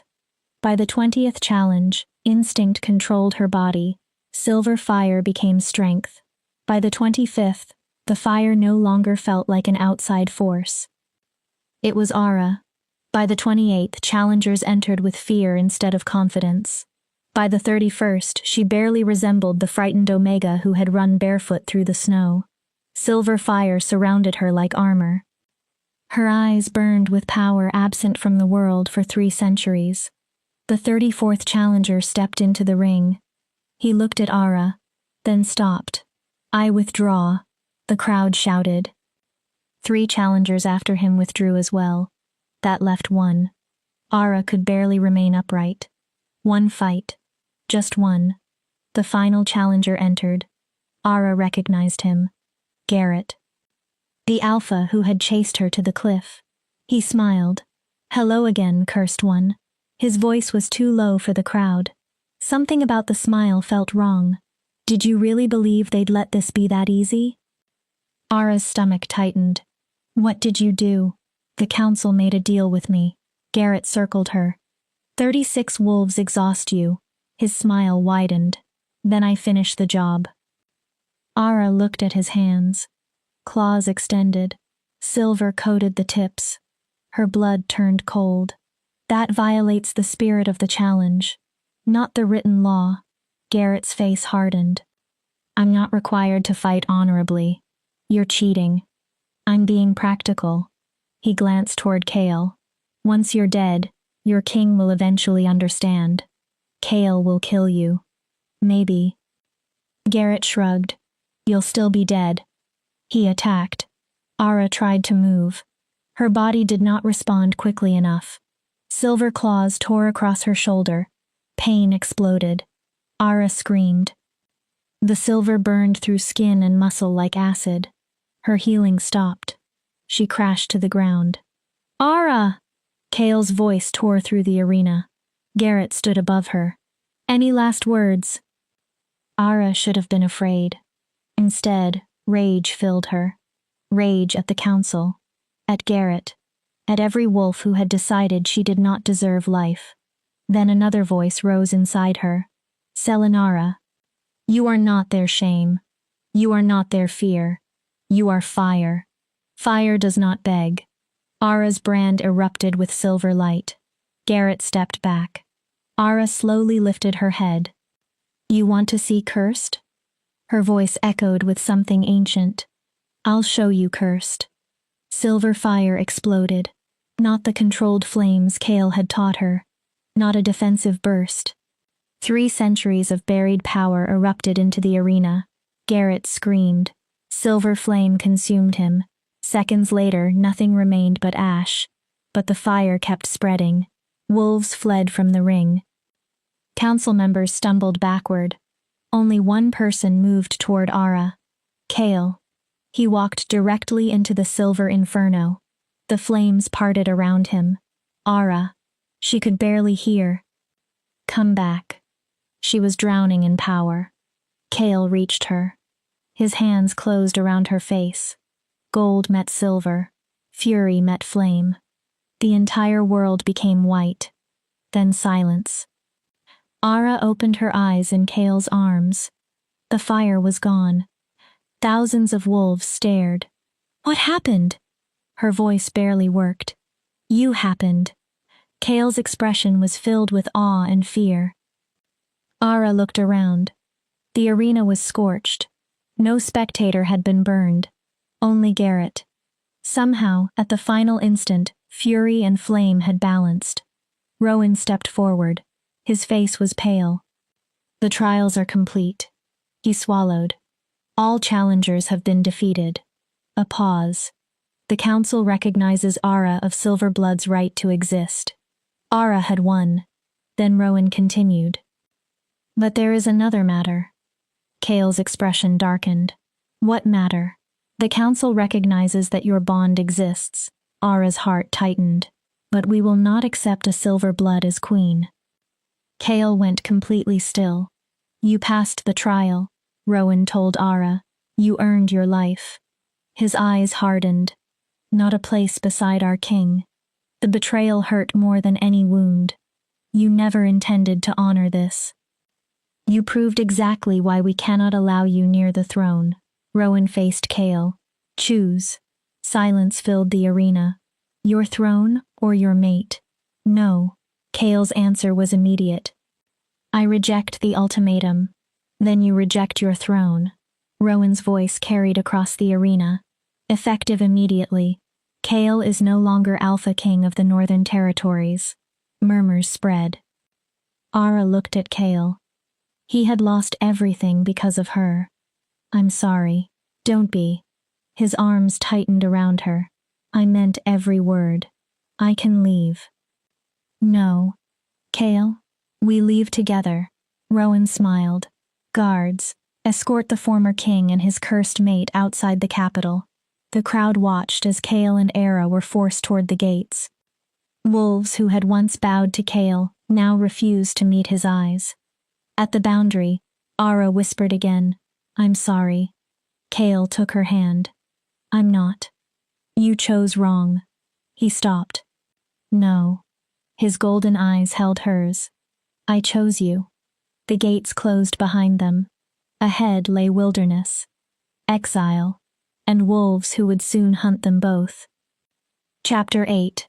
By the 20th challenge, instinct controlled her body. Silver fire became strength. By the 25th, the fire no longer felt like an outside force. It was Ara. By the 28th, challengers entered with fear instead of confidence. By the 31st, she barely resembled the frightened Omega who had run barefoot through the snow. Silver fire surrounded her like armor. Her eyes burned with power absent from the world for 3 centuries. The 34th challenger stepped into the ring. He looked at Ara, then stopped. "I withdraw," the crowd shouted. 3 challengers after him withdrew as well. That left 1. Ara could barely remain upright. 1 fight. Just 1. The final challenger entered. Ara recognized him. Garrett. The Alpha who had chased her to the cliff. He smiled. "Hello again, cursed one." His voice was too low for the crowd. Something about the smile felt wrong. Did you really believe they'd let this be that easy? Ara's stomach tightened. "What did you do?" "The council made a deal with me." Garrett circled her. 36 wolves exhaust you." His smile widened. "Then I finish the job." Ara looked at his hands. Claws extended. Silver coated the tips. Her blood turned cold. "That violates the spirit of the challenge. Not the written law." Garrett's face hardened. "I'm not required to fight honorably. You're cheating." "I'm being practical." He glanced toward Kale. "Once you're dead, your king will eventually understand. Kale will kill you." "Maybe." Garrett shrugged. "You'll still be dead." He attacked. Ara tried to move. Her body did not respond quickly enough. Silver claws tore across her shoulder. Pain exploded. Ara screamed. The silver burned through skin and muscle like acid. Her healing stopped. She crashed to the ground. "Ara!" Kale's voice tore through the arena. Garrett stood above her. "Any last words?" Ara should have been afraid. Instead, rage filled her. Rage at the council. At Garrett. At every wolf who had decided she did not deserve life. Then another voice rose inside her. "Selenara. You are not their shame. You are not their fear. You are fire. Fire does not beg." Ara's brand erupted with silver light. Garrett stepped back. Ara slowly lifted her head. "You want to see cursed?" Her voice echoed with something ancient. "I'll show you cursed." Silver fire exploded. Not the controlled flames Kale had taught her. Not a defensive burst. 3 centuries of buried power erupted into the arena. Garrett screamed. Silver flame consumed him. Seconds later, nothing remained but ash. But the fire kept spreading. Wolves fled from the ring. Council members stumbled backward. Only one person moved toward Ara. Kale. He walked directly into the silver inferno. The flames parted around him. Ara. She could barely hear. "Come back." She was drowning in power. Kale reached her. His hands closed around her face. Gold met silver. Fury met flame. The entire world became white. Then silence. Ara opened her eyes in Kale's arms. The fire was gone. Thousands of wolves stared. "What happened?" Her voice barely worked. "You happened." Kale's expression was filled with awe and fear. Ara looked around. The arena was scorched. No spectator had been burned. Only Garrett. Somehow, at the final instant, fury and flame had balanced. Rowan stepped forward. His face was pale. "The trials are complete." He swallowed. "All challengers have been defeated." A pause. "The council recognizes Ara of Silverblood's right to exist." Ara had won. Then Rowan continued. "But there is another matter." Kale's expression darkened. "What matter?" "The council recognizes that your bond exists." Ara's heart tightened. "But we will not accept a Silverblood as queen." Kale went completely still. "You passed the trial," Rowan told Ara. "You earned your life." His eyes hardened. "Not a place beside our king." The betrayal hurt more than any wound. "You never intended to honor this." "You proved exactly why we cannot allow you near the throne." Rowan faced Kale. Choose. Silence filled the arena. Your throne or your mate? No. Kale's answer was immediate. I reject the ultimatum. Then you reject your throne. Rowan's voice carried across the arena. Effective immediately. Kale is no longer Alpha King of the Northern Territories. Murmurs spread. Ara looked at Kale. He had lost everything because of her. I'm sorry. Don't be. His arms tightened around her. I meant every word. I can leave. No. Kale, we leave together. Rowan smiled. Guards, escort the former king and his cursed mate outside the capital. The crowd watched as Kale and Era were forced toward the gates. Wolves who had once bowed to Kale now refused to meet his eyes. At the boundary, Ara whispered again, I'm sorry. Kale took her hand. I'm not. You chose wrong. He stopped. No. His golden eyes held hers. I chose you. The gates closed behind them. Ahead lay wilderness, exile, and wolves who would soon hunt them both. Chapter 8.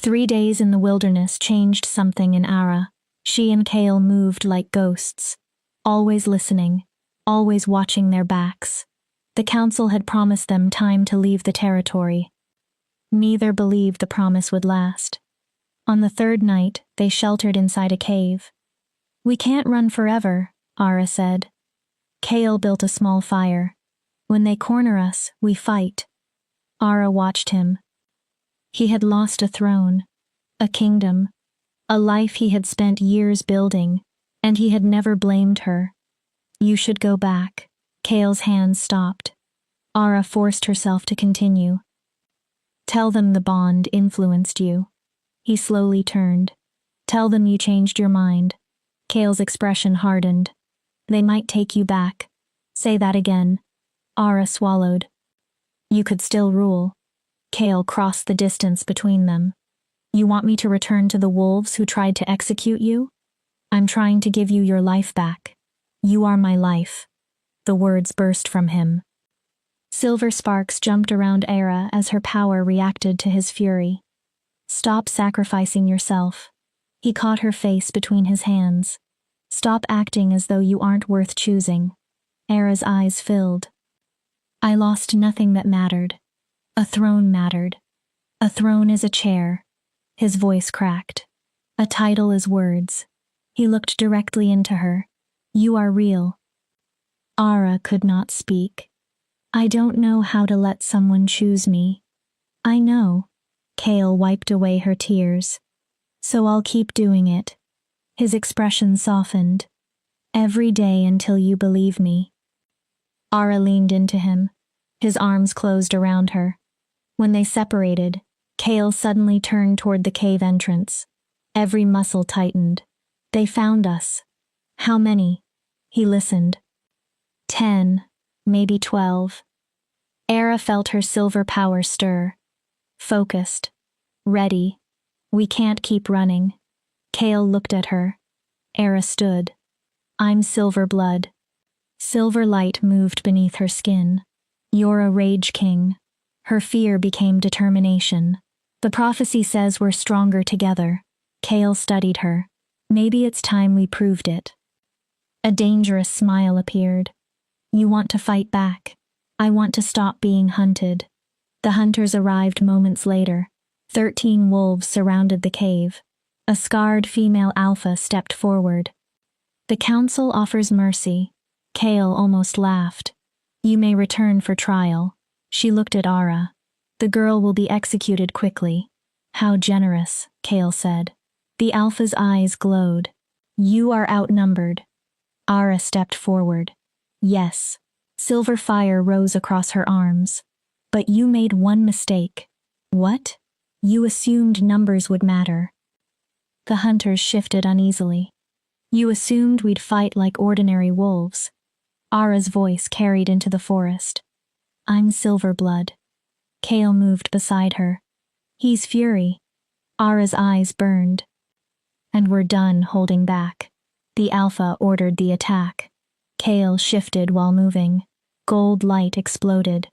3 days in the wilderness changed something in Ara. She and Kale moved like ghosts, always listening, always watching their backs. The council had promised them time to leave the territory. Neither believed the promise would last. On the third night, they sheltered inside a cave. We can't run forever, Ara said. Kale built a small fire. When they corner us, we fight. Ara watched him. He had lost a throne, a kingdom, a life he had spent years building, and he had never blamed her. You should go back. Kale's hands stopped. Ara forced herself to continue. Tell them the bond influenced you. He slowly turned. Tell them you changed your mind. Kale's expression hardened. They might take you back. Say that again. Ara swallowed. You could still rule. Kale crossed the distance between them. You want me to return to the wolves who tried to execute you? I'm trying to give you your life back. You are my life. The words burst from him. Silver sparks jumped around Era as her power reacted to his fury. Stop sacrificing yourself. He caught her face between his hands. Stop acting as though you aren't worth choosing. Era's eyes filled. I lost nothing that mattered. A throne mattered. A throne is a chair. His voice cracked. A title is words. He looked directly into her. You are real. Ara could not speak. I don't know how to let someone choose me. I know. Kale wiped away her tears. So I'll keep doing it. His expression softened. Every day until you believe me. Ara leaned into him. His arms closed around her. When they separated, Kale suddenly turned toward the cave entrance. Every muscle tightened. They found us. How many? He listened. 10, maybe 12. Era felt her silver power stir. Focused. Ready. We can't keep running. Kale looked at her. Era stood. I'm silver blood. Silver light moved beneath her skin. You're a rage king. Her fear became determination. The prophecy says we're stronger together. Kale studied her. Maybe it's time we proved it. A dangerous smile appeared. You want to fight back. I want to stop being hunted. The hunters arrived moments later. 13 wolves surrounded the cave. A scarred female alpha stepped forward. The council offers mercy. Kale almost laughed. You may return for trial. She looked at Ara. The girl will be executed quickly. How generous, Kale said. The alpha's eyes glowed. You are outnumbered. Ara stepped forward. Yes. Silver fire rose across her arms. But you made one mistake. What? You assumed numbers would matter. The hunters shifted uneasily. You assumed we'd fight like ordinary wolves. Ara's voice carried into the forest. I'm silver blood. Kale moved beside her. He's fury. Ara's eyes burned. And we're done holding back. The alpha ordered the attack. Kale shifted while moving. Gold light exploded.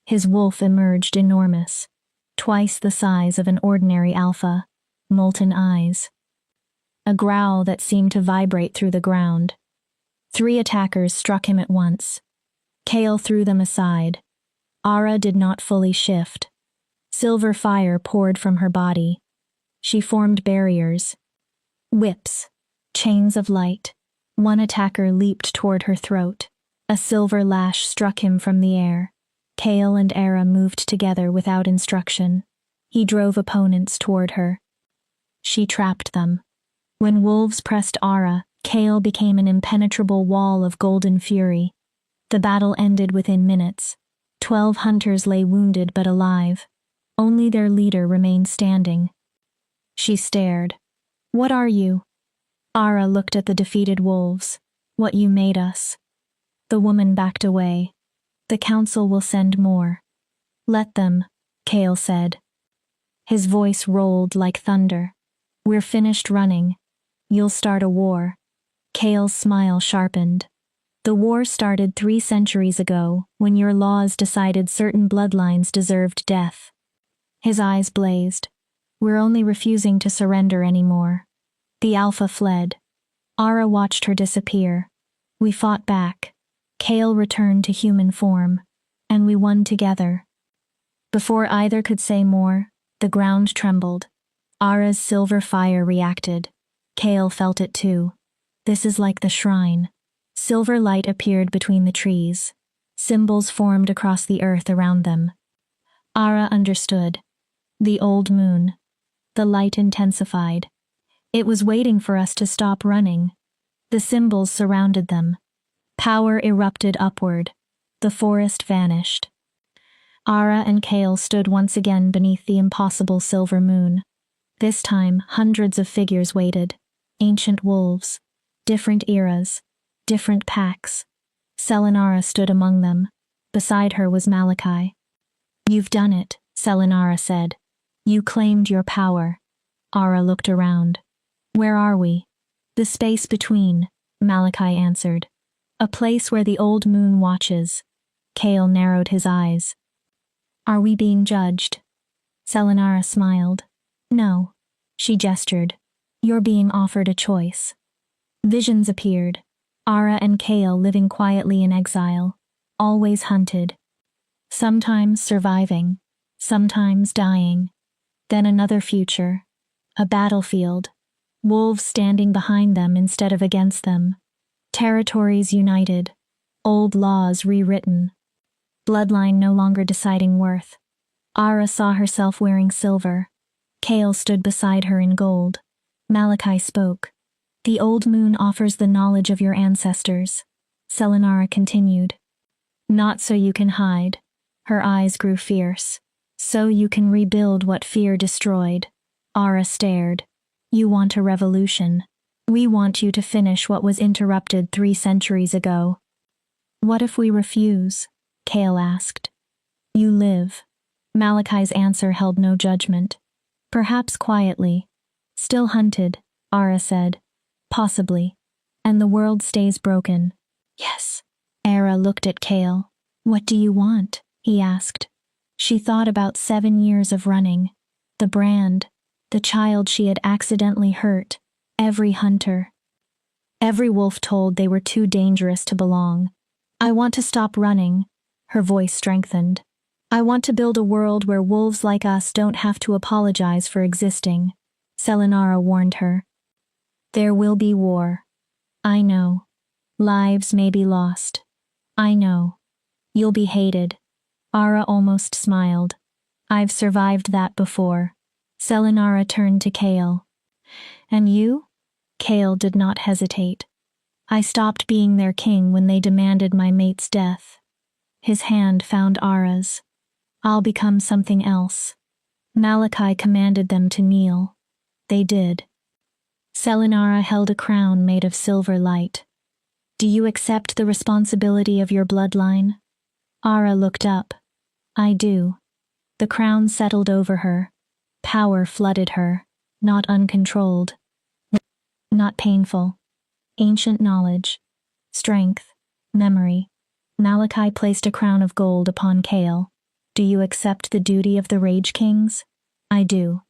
His wolf emerged enormous, twice the size of an ordinary alpha, molten eyes. A growl that seemed to vibrate through the ground. 3 attackers struck him at once. Kale threw them aside. Ara did not fully shift. Silver fire poured from her body. She formed barriers. Whips. Chains of light. One attacker leaped toward her throat. A silver lash struck him from the air. Kale and Ara moved together without instruction. He drove opponents toward her. She trapped them. When wolves pressed Ara, Kale became an impenetrable wall of golden fury. The battle ended within minutes. 12 hunters lay wounded but alive. Only their leader remained standing. She stared. What are you? Ara looked at the defeated wolves. What you made us. The woman backed away. The council will send more. Let them, Kale said. His voice rolled like thunder. We're finished running. You'll start a war. Kale's smile sharpened. The war started 3 centuries ago, when your laws decided certain bloodlines deserved death. His eyes blazed. We're only refusing to surrender anymore. The alpha fled. Ara watched her disappear. We fought back. Kale returned to human form, and we won together. Before either could say more, the ground trembled. Ara's silver fire reacted. Kale felt it too. This is like the shrine. Silver light appeared between the trees. Symbols formed across the earth around them. Ara understood. The old moon. The light intensified. It was waiting for us to stop running. The symbols surrounded them. Power erupted upward. The forest vanished. Ara and Kale stood once again beneath the impossible silver moon. This time, hundreds of figures waited. Ancient wolves. Different eras. Different packs. Selinara stood among them. Beside her was Malachi. You've done it, Selinara said. You claimed your power. Ara looked around. Where are we? The space between, Malachi answered. A place where the old moon watches. Kale narrowed his eyes. Are we being judged? Selinara smiled. No. She gestured. You're being offered a choice. Visions appeared. Ara and Kale living quietly in exile. Always hunted. Sometimes surviving. Sometimes dying. Then another future. A battlefield. Wolves standing behind them instead of against them. Territories united. Old laws rewritten. Bloodline no longer deciding worth. Ara saw herself wearing silver. Kale stood beside her in gold. Malachi spoke. The old moon offers the knowledge of your ancestors. Selinara continued. Not so you can hide. Her eyes grew fierce. So you can rebuild what fear destroyed. Ara stared. You want a revolution. We want you to finish what was interrupted 3 centuries ago. What if we refuse? Kale asked. You live. Malachi's answer held no judgment. Perhaps quietly. Still hunted, Ara said. Possibly. And the world stays broken. Yes. Ara looked at Kale. What do you want? He asked. She thought about 7 years of running. The brand. The child she had accidentally hurt. Every hunter. Every wolf told they were too dangerous to belong. I want to stop running. Her voice strengthened. I want to build a world where wolves like us don't have to apologize for existing. Selinara warned her. There will be war. I know. Lives may be lost. I know. You'll be hated. Ara almost smiled. I've survived that before. Selinara turned to Kale. And you? Kale did not hesitate. I stopped being their king when they demanded my mate's death. His hand found Ara's. I'll become something else. Malachi commanded them to kneel. They did. Selinara held a crown made of silver light. Do you accept the responsibility of your bloodline? Ara looked up. I do. The crown settled over her. Power flooded her, not uncontrolled. Not painful. Ancient knowledge. Strength. Memory. Malachi placed a crown of gold upon Kale. Do you accept the duty of the Rage Kings? I do.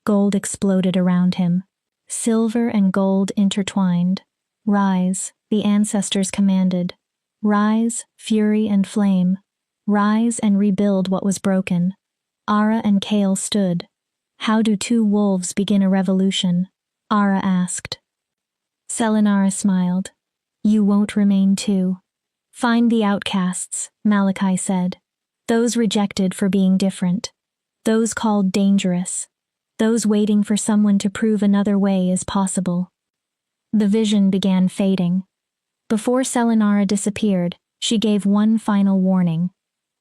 Gold exploded around him. Silver and gold intertwined. Rise, the ancestors commanded. Rise, fury and flame. Rise and rebuild what was broken. Ara and Kale stood. How do two wolves begin a revolution? Ara asked. Selinara smiled. You won't remain too. Find the outcasts, Malachi said. Those rejected for being different. Those called dangerous. Those waiting for someone to prove another way is possible. The vision began fading. Before Selinara disappeared, she gave one final warning.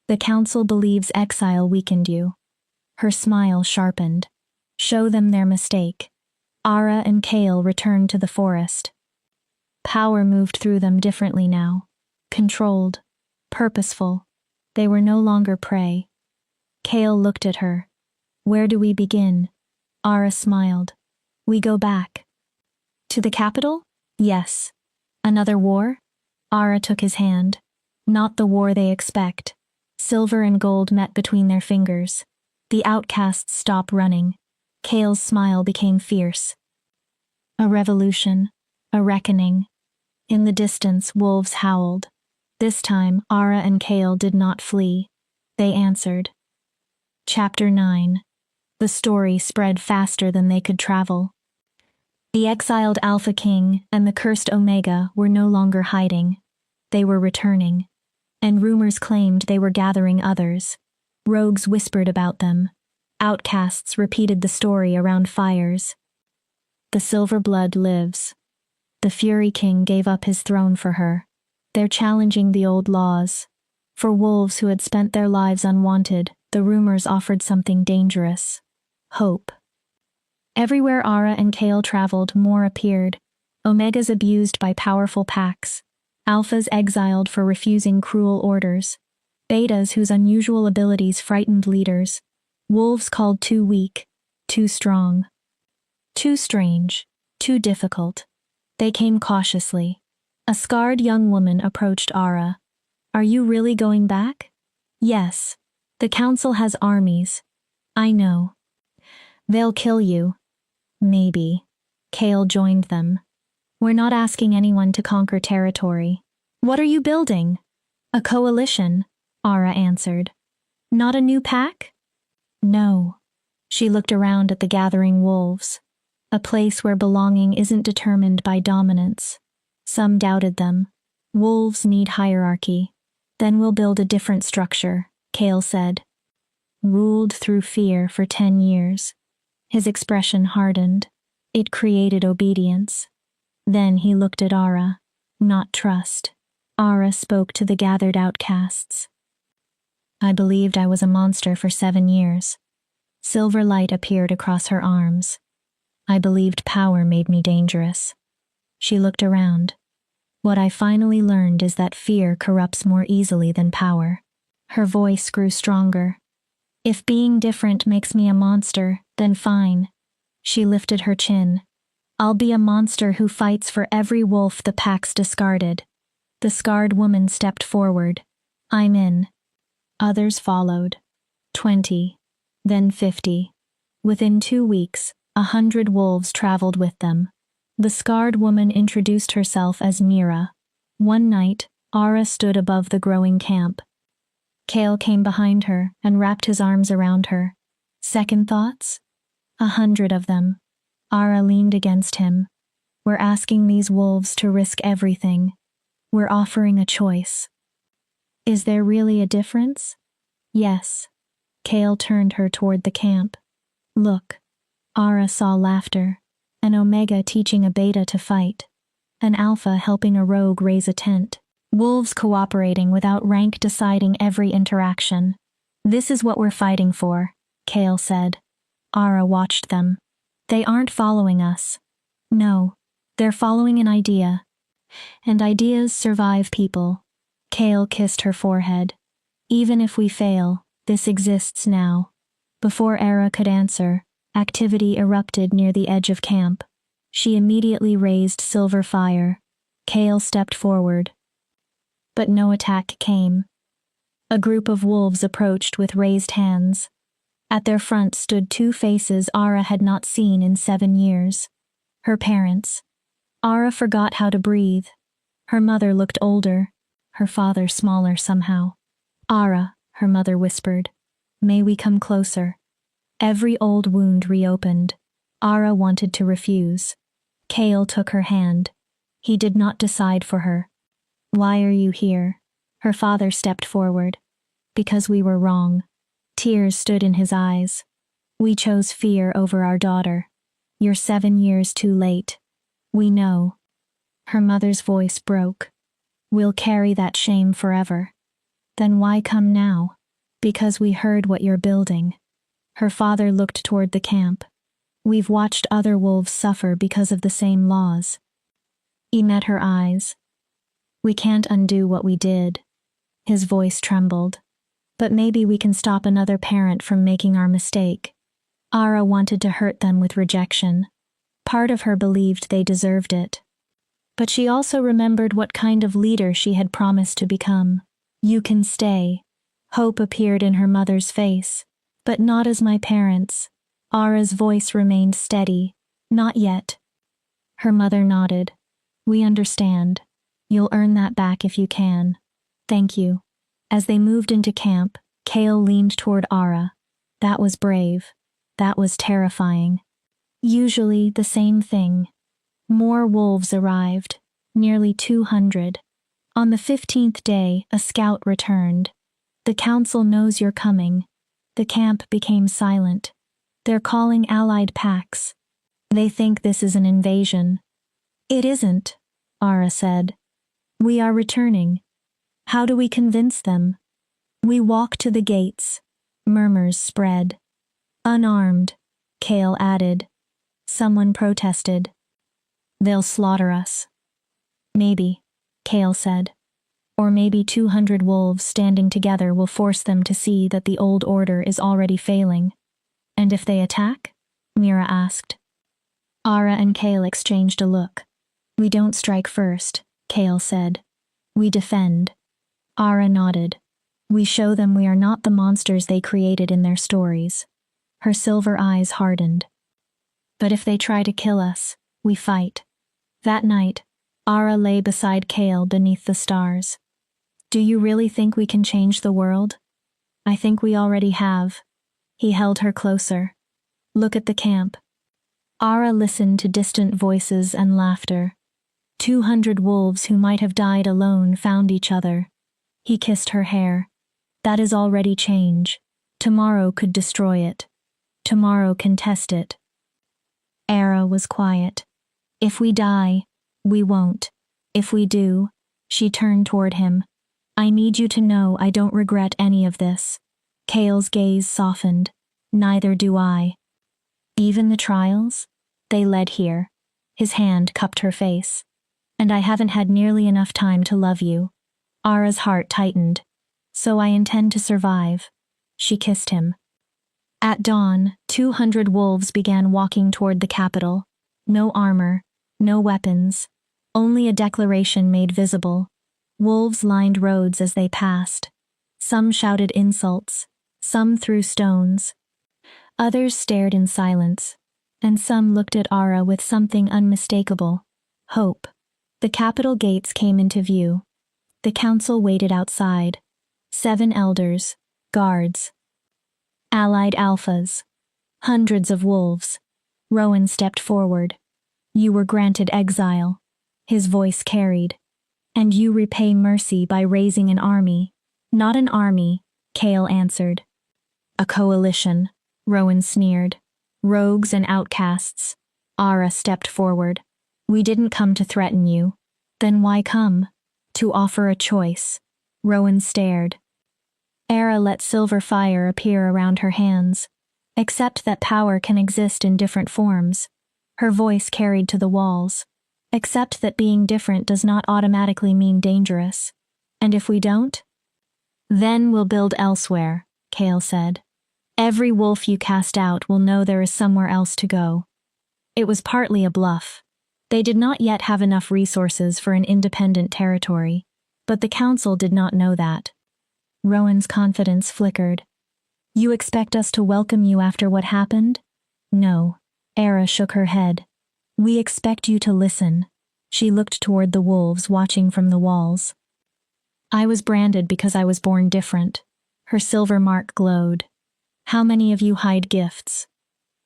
The council believes exile weakened you. Her smile sharpened. Show them their mistake. Ara and Kale returned to the forest. Power moved through them differently now. Controlled. Purposeful. They were no longer prey. Kale looked at her. Where do we begin? Ara smiled. We go back. To the capital? Yes. Another war? Ara took his hand. Not the war they expect. Silver and gold met between their fingers. The outcasts stopped running. Kale's smile became fierce. A revolution. A reckoning. In the distance, wolves howled. This time, Ara and Kale did not flee. They answered. Chapter 9. The story spread faster than they could travel. The exiled Alpha King and the cursed Omega were no longer hiding. They were returning. And rumors claimed they were gathering others. Rogues whispered about them. Outcasts repeated the story around fires. The silver blood lives. The Fury King gave up his throne for her. They're challenging the old laws. For wolves who had spent their lives unwanted, the rumors offered something dangerous. Hope. Everywhere Ara and Kale traveled, more appeared. Omegas abused by powerful packs. Alphas exiled for refusing cruel orders. Betas whose unusual abilities frightened leaders. Wolves called too weak, too strong. Too strange, too difficult. They came cautiously. A scarred young woman approached Ara. Are you really going back? Yes. The council has armies. I know. They'll kill you. Maybe. Kale joined them. We're not asking anyone to conquer territory. What are you building? A coalition, Ara answered. Not a new pack? No. She looked around at the gathering wolves. A place where belonging isn't determined by dominance. Some doubted them. Wolves need hierarchy. Then we'll build a different structure, Kale said. Ruled through fear for 10 years. His expression hardened. It created obedience. Then he looked at Ara. Not trust. Ara spoke to the gathered outcasts. I believed I was a monster for 7 years. Silver light appeared across her arms. I believed power made me dangerous. She looked around. What I finally learned is that fear corrupts more easily than power. Her voice grew stronger. If being different makes me a monster, then fine. She lifted her chin. I'll be a monster who fights for every wolf the pack's discarded. The scarred woman stepped forward. I'm in. Others followed. 20. Then 50. Within 2 weeks, 100 wolves traveled with them. The scarred woman introduced herself as Mira. One night, Ara stood above the growing camp. Kale came behind her and wrapped his arms around her. Second thoughts? 100 of them. Ara leaned against him. We're asking these wolves to risk everything. We're offering a choice. Is there really a difference? Yes. Kale turned her toward the camp. Look. Ara saw laughter. An Omega teaching a Beta to fight. An Alpha helping a rogue raise a tent. Wolves cooperating without rank deciding every interaction. This is what we're fighting for, Kale said. Ara watched them. They aren't following us. No, they're following an idea. And ideas survive people. Kale kissed her forehead. Even if we fail, this exists now. Before Ara could answer, activity erupted near the edge of camp. She immediately raised silver fire. Kale stepped forward. but no attack came. A group of wolves approached with raised hands. At their front stood two faces Ara had not seen in 7 years. Her parents. Ara forgot how to breathe. Her mother looked older, her father smaller somehow. Ara, her mother whispered, "May we come closer?" Every old wound reopened. Ara wanted to refuse. Kale took her hand. He did not decide for her. "Why are you here?" Her father stepped forward. "Because we were wrong." Tears stood in his eyes. "We chose fear over our daughter. You're 7 years too late. We know." Her mother's voice broke. "We'll carry that shame forever." "Then why come now?" "Because we heard what you're building." Her father looked toward the camp. "We've watched other wolves suffer because of the same laws." He met her eyes. "We can't undo what we did." His voice trembled. "But maybe we can stop another parent from making our mistake." Ara wanted to hurt them with rejection. Part of her believed they deserved it. But she also remembered what kind of leader she had promised to become. "You can stay." Hope appeared in her mother's face. "But not as my parents." Ara's voice remained steady. "Not yet." Her mother nodded. "We understand. You'll earn that back if you can. Thank you." As they moved into camp, Kale leaned toward Ara. That was brave. That was terrifying. Usually the same thing. More wolves arrived, nearly 200. On the 15th day, a scout returned. "The council knows you're coming." The camp became silent. "They're calling allied packs. They think this is an invasion." "It isn't," Ara said. "We are returning." "How do we convince them?" "We walk to the gates." Murmurs spread. "Unarmed," Kale added. Someone protested. "They'll slaughter us." "Maybe," Kale said. "Or maybe 200 wolves standing together will force them to see that the old order is already failing." "And if they attack?" Mira asked. Ara and Kale exchanged a look. "We don't strike first," Kale said. "We defend." Ara nodded. "We show them we are not the monsters they created in their stories." Her silver eyes hardened. "But if they try to kill us, we fight." That night, Ara lay beside Kale beneath the stars. "Do you really think we can change the world?" "I think we already have." He held her closer. "Look at the camp." Ara listened to distant voices and laughter. 200 wolves who might have died alone found each other. He kissed her hair. "That is already change. Tomorrow could destroy it. Tomorrow can test it." Ara was quiet. "If we die, we won't. If we do," she turned toward him. "I need you to know I don't regret any of this." Kale's gaze softened. "Neither do I." "Even the trials? They led here." His hand cupped her face. "And I haven't had nearly enough time to love you." Ara's heart tightened. "So I intend to survive." She kissed him. At dawn, 200 wolves began walking toward the capital. No armor, no weapons, only a declaration made visible. Wolves lined roads as they passed. Some shouted insults, some threw stones. Others stared in silence, and some looked at Ara with something unmistakable: hope. The capital gates came into view. The council waited outside. 7 elders, guards. Allied alphas. Hundreds of wolves. Rowan stepped forward. "You were granted exile." His voice carried. "And you repay mercy by raising an army." "Not an army," Kale answered. "A coalition," Rowan sneered. "Rogues and outcasts." Ara stepped forward. "We didn't come to threaten you." "Then why come?" "To offer a choice." Rowan stared. Ara let silver fire appear around her hands. "Accept that power can exist in different forms." Her voice carried to the walls. "Accept that being different does not automatically mean dangerous. And if we don't?" "Then we'll build elsewhere," Kale said. "Every wolf you cast out will know there is somewhere else to go." It was partly a bluff. They did not yet have enough resources for an independent territory. But the council did not know that. Rowan's confidence flickered. You expect us to welcome you after what happened? No. Era shook her head. We expect you to listen. She looked toward the wolves watching from the walls. I was branded because I was born different. Her silver mark glowed. How many of you hide gifts?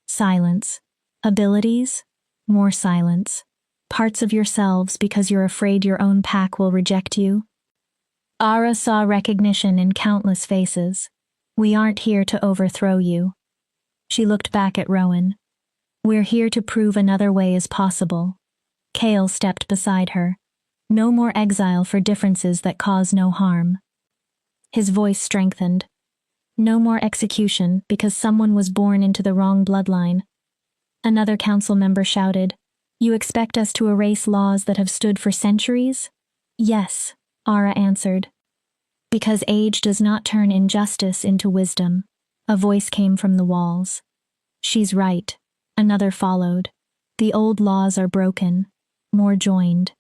Silence. Abilities? More silence. Parts of yourselves because you're afraid your own pack will reject you? Ara saw recognition in countless faces. We aren't here to overthrow you. She looked back at Rowan. We're here to prove another way is possible. Kale stepped beside her. No more exile for differences that cause no harm. His voice strengthened. No more execution because someone was born into the wrong bloodline. Another council member shouted, You expect us to erase laws that have stood for centuries? Yes, Ara answered. Because age does not turn injustice into wisdom. A voice came from the walls. She's right. Another followed. The old laws are broken. More joined.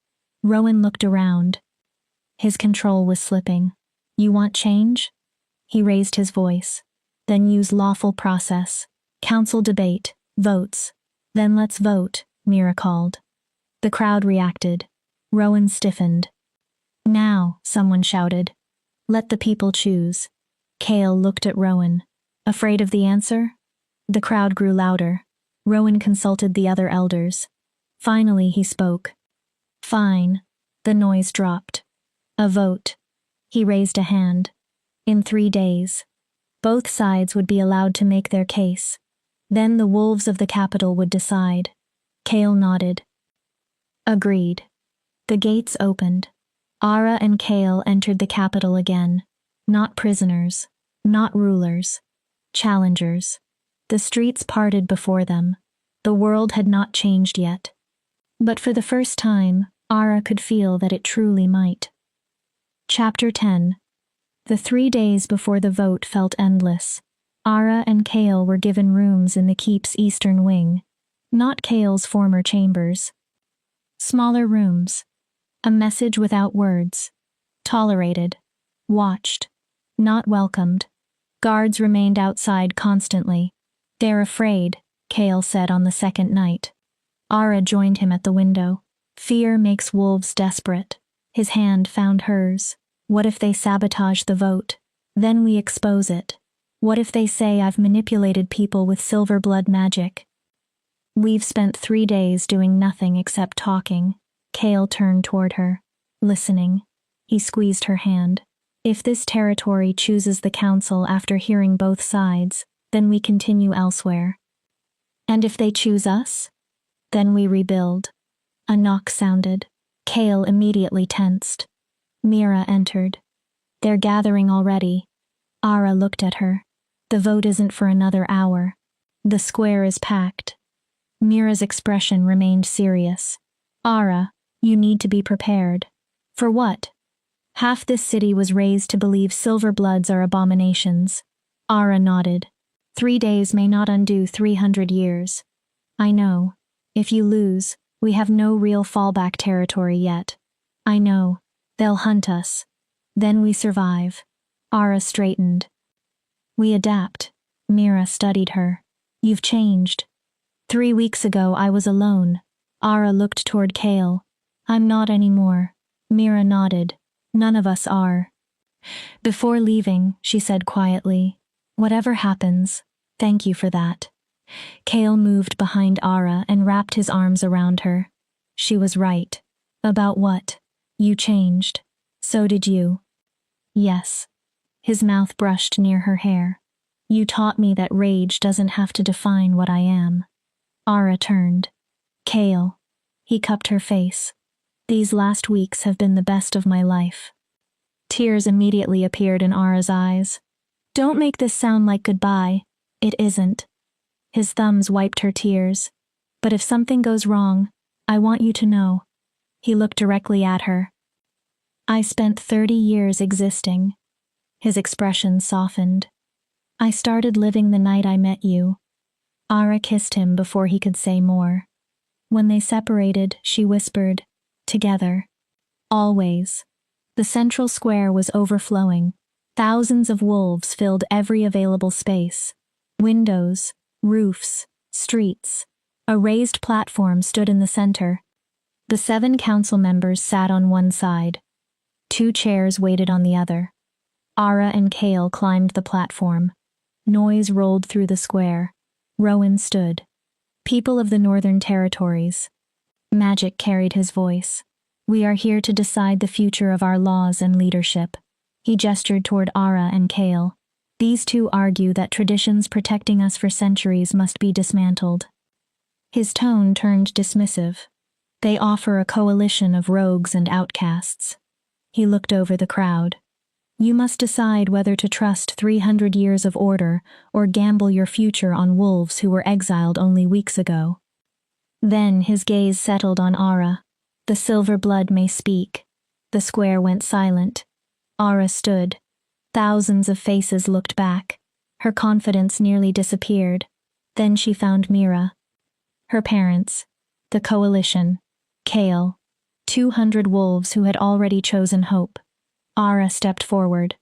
Rowan looked around. His control was slipping. You want change? He raised his voice. Then use lawful process. Council debate. Votes. Then let's vote, Mira called. The crowd reacted. Rowan stiffened. Now, someone shouted. Let the people choose. Kale looked at Rowan. Afraid of the answer? The crowd grew louder. Rowan consulted the other elders. Finally, he spoke. Fine. The noise dropped. A vote. He raised a hand. In 3 days. Both sides would be allowed to make their case. Then the wolves of the capital would decide. Kale nodded. Agreed. The gates opened. Ara and Kale entered the capital again. Not prisoners. Not rulers. Challengers. The streets parted before them. The world had not changed yet. But for the first time, Ara could feel that it truly might. Chapter 10. The 3 days before the vote felt endless. Ara and Kale were given rooms in the keep's eastern wing. Not Kale's former chambers. Smaller rooms. A message without words. Tolerated. Watched. Not welcomed. Guards remained outside constantly. They're afraid, Kale said on the second night. Ara joined him at the window. Fear makes wolves desperate. His hand found hers. What if they sabotage the vote? Then we expose it. What if they say I've manipulated people with silver blood magic? We've spent 3 days doing nothing except talking. Kale turned toward her. Listening. He squeezed her hand. If this territory chooses the council after hearing both sides, then we continue elsewhere. And if they choose us? Then we rebuild. A knock sounded. Kale immediately tensed. Mira entered. They're gathering already. Ara looked at her. The vote isn't for another hour. The square is packed. Mira's expression remained serious. Ara, you need to be prepared. For what? Half this city was raised to believe silver bloods are abominations. Ara nodded. 3 days may not undo 300 years. I know. If you lose, we have no real fallback territory yet. I know. They'll hunt us. Then we survive. Ara straightened. We adapt. Mira studied her. You've changed. 3 weeks ago I was alone. Ara looked toward Kale. I'm not anymore. Mira nodded. None of us are. Before leaving, she said quietly, whatever happens, thank you for that. Kale moved behind Ara and wrapped his arms around her. She was right. About what? You changed. So did you. Yes. His mouth brushed near her hair. You taught me that rage doesn't have to define what I am. Ara turned. Kale. He cupped her face. These last weeks have been the best of my life. Tears immediately appeared in Ara's eyes. Don't make this sound like goodbye. It isn't. His thumbs wiped her tears. But if something goes wrong, I want you to know. He looked directly at her. I spent 30 years existing. His expression softened. I started living the night I met you. Ara kissed him before he could say more. When they separated, she whispered, together. Always. The central square was overflowing. Thousands of wolves filled every available space. Windows, roofs, streets. A raised platform stood in the center. The 7 council members sat on one side. 2 chairs waited on the other. Ara and Kale climbed the platform. Noise rolled through the square. Rowan stood. People of the Northern Territories. Magic carried his voice. We are here to decide the future of our laws and leadership. He gestured toward Ara and Kale. These 2 argue that traditions protecting us for centuries must be dismantled. His tone turned dismissive. They offer a coalition of rogues and outcasts. He looked over the crowd. You must decide whether to trust 300 years of order or gamble your future on wolves who were exiled only weeks ago. Then his gaze settled on Ara. The silver blood may speak. The square went silent. Ara stood. Thousands of faces looked back. Her confidence nearly disappeared. Then she found Mira. Her parents. The coalition. Kale. 200 wolves who had already chosen hope. Ara stepped forward.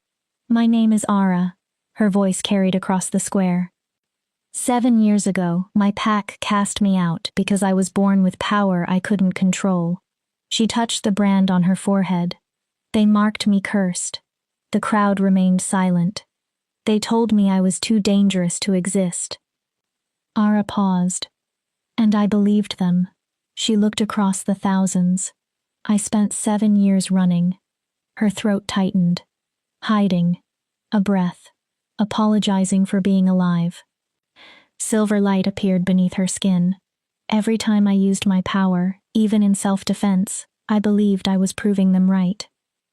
My name is Ara. Her voice carried across the square. 7 years ago, my pack cast me out because I was born with power I couldn't control. She touched the brand on her forehead. They marked me cursed. The crowd remained silent. They told me I was too dangerous to exist. Ara paused. And I believed them. She looked across the thousands. I spent 7 years running. Her throat tightened. Hiding. A breath. Apologizing for being alive. Silver light appeared beneath her skin. Every time I used my power, even in self-defense, I believed I was proving them right.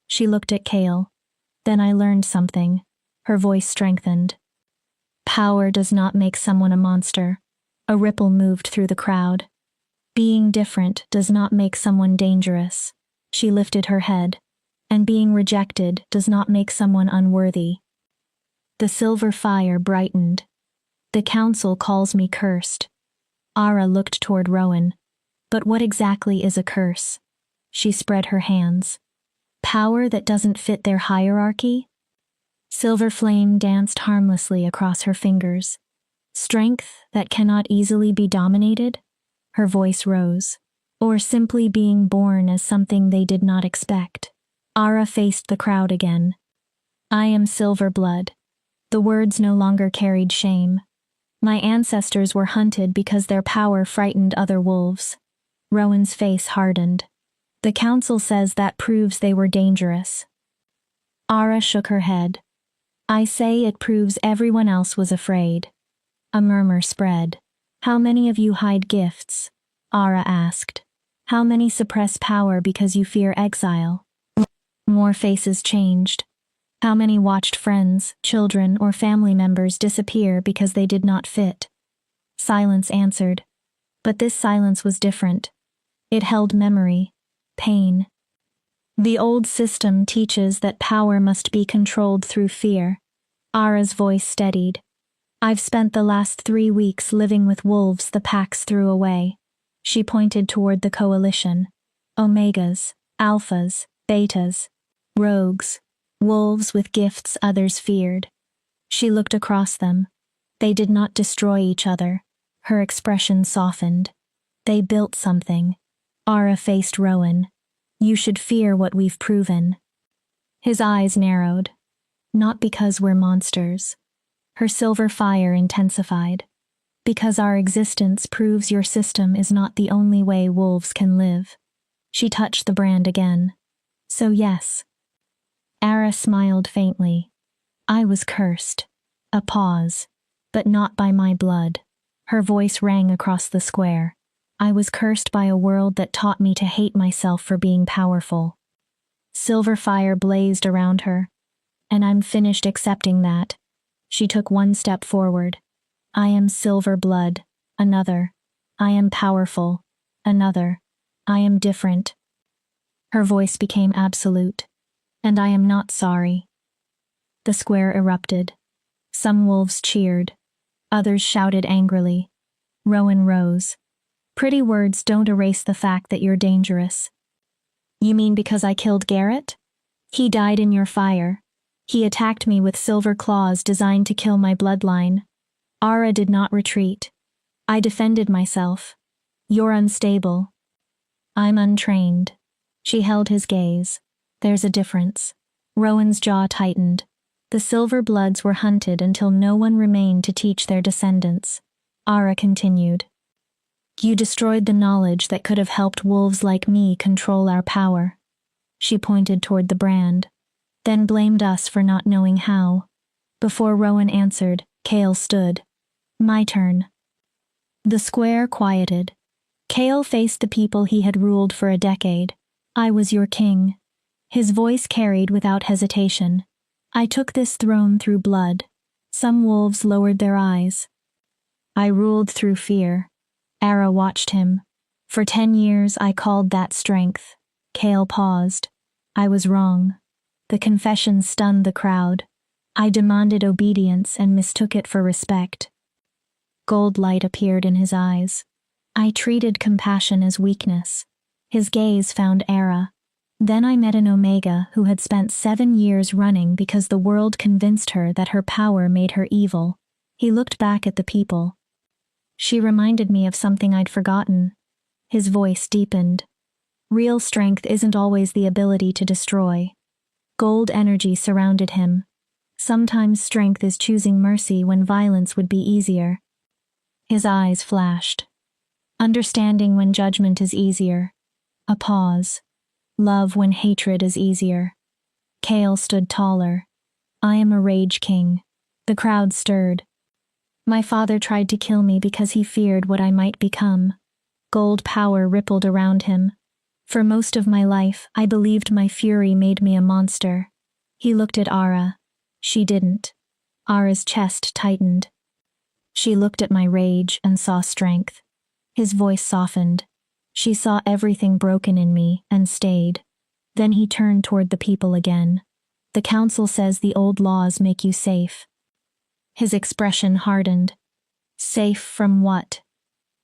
She looked at Kale. Then I learned something. Her voice strengthened. Power does not make someone a monster. A ripple moved through the crowd. Being different does not make someone dangerous. She lifted her head. And being rejected does not make someone unworthy. The silver fire brightened. The council calls me cursed. Ara looked toward Rowan. But what exactly is a curse? She spread her hands. Power that doesn't fit their hierarchy? Silver flame danced harmlessly across her fingers. Strength that cannot easily be dominated? Her voice rose. Or simply being born as something they did not expect. Ara faced the crowd again. I am silver blood. The words no longer carried shame. My ancestors were hunted because their power frightened other wolves. Rowan's face hardened. The council says that proves they were dangerous. Ara shook her head. I say it proves everyone else was afraid. A murmur spread. How many of you hide gifts? Ara asked. How many suppress power because you fear exile? More faces changed. How many watched friends, children, or family members disappear because they did not fit? Silence answered. But this silence was different. It held memory, pain. The old system teaches that power must be controlled through fear. Ara's voice steadied. I've spent the last 3 weeks living with wolves the packs threw away. She pointed toward the coalition. Omegas, alphas, betas. Rogues, wolves with gifts others feared. She looked across them. They did not destroy each other. Her expression softened. They built something. Ara faced Rowan. You should fear what we've proven. His eyes narrowed. Not because we're monsters. Her silver fire intensified. Because our existence proves your system is not the only way wolves can live. She touched the brand again. So yes. Ara smiled faintly. I was cursed. A pause. But not by my blood. Her voice rang across the square. I was cursed by a world that taught me to hate myself for being powerful. Silver fire blazed around her. And I'm finished accepting that. She took one step forward. I am silver blood. Another. I am powerful. Another. I am different. Her voice became absolute. And I am not sorry. The square erupted. Some wolves cheered. Others shouted angrily. Rowan rose. Pretty words don't erase the fact that you're dangerous. You mean because I killed Garrett? He died in your fire. He attacked me with silver claws designed to kill my bloodline. Ara did not retreat. I defended myself. You're unstable. I'm untrained. She held his gaze. There's a difference. Rowan's jaw tightened. The Silver Bloods were hunted until no one remained to teach their descendants. Ara continued. You destroyed the knowledge that could have helped wolves like me control our power. She pointed toward the brand, then blamed us for not knowing how. Before Rowan answered, Kale stood. My turn. The square quieted. Kale faced the people he had ruled for a decade. I was your king. His voice carried without hesitation. I took this throne through blood. Some wolves lowered their eyes. I ruled through fear. Ara watched him. For 10 years I called that strength. Kale paused. I was wrong. The confession stunned the crowd. I demanded obedience and mistook it for respect. Gold light appeared in his eyes. I treated compassion as weakness. His gaze found Ara. Then I met an Omega who had spent 7 years running because the world convinced her that her power made her evil. He looked back at the people. She reminded me of something I'd forgotten. His voice deepened. Real strength isn't always the ability to destroy. Gold energy surrounded him. Sometimes strength is choosing mercy when violence would be easier. His eyes flashed. Understanding when judgment is easier. A pause. Love when hatred is easier. Kale stood taller. I am a rage king. The crowd stirred. My father tried to kill me because he feared what I might become. Gold power rippled around him. For most of my life, I believed my fury made me a monster. He looked at Ara. She didn't. Ara's chest tightened. She looked at my rage and saw strength. His voice softened. She saw everything broken in me and stayed. Then he turned toward the people again. The council says the old laws make you safe. His expression hardened. Safe from what?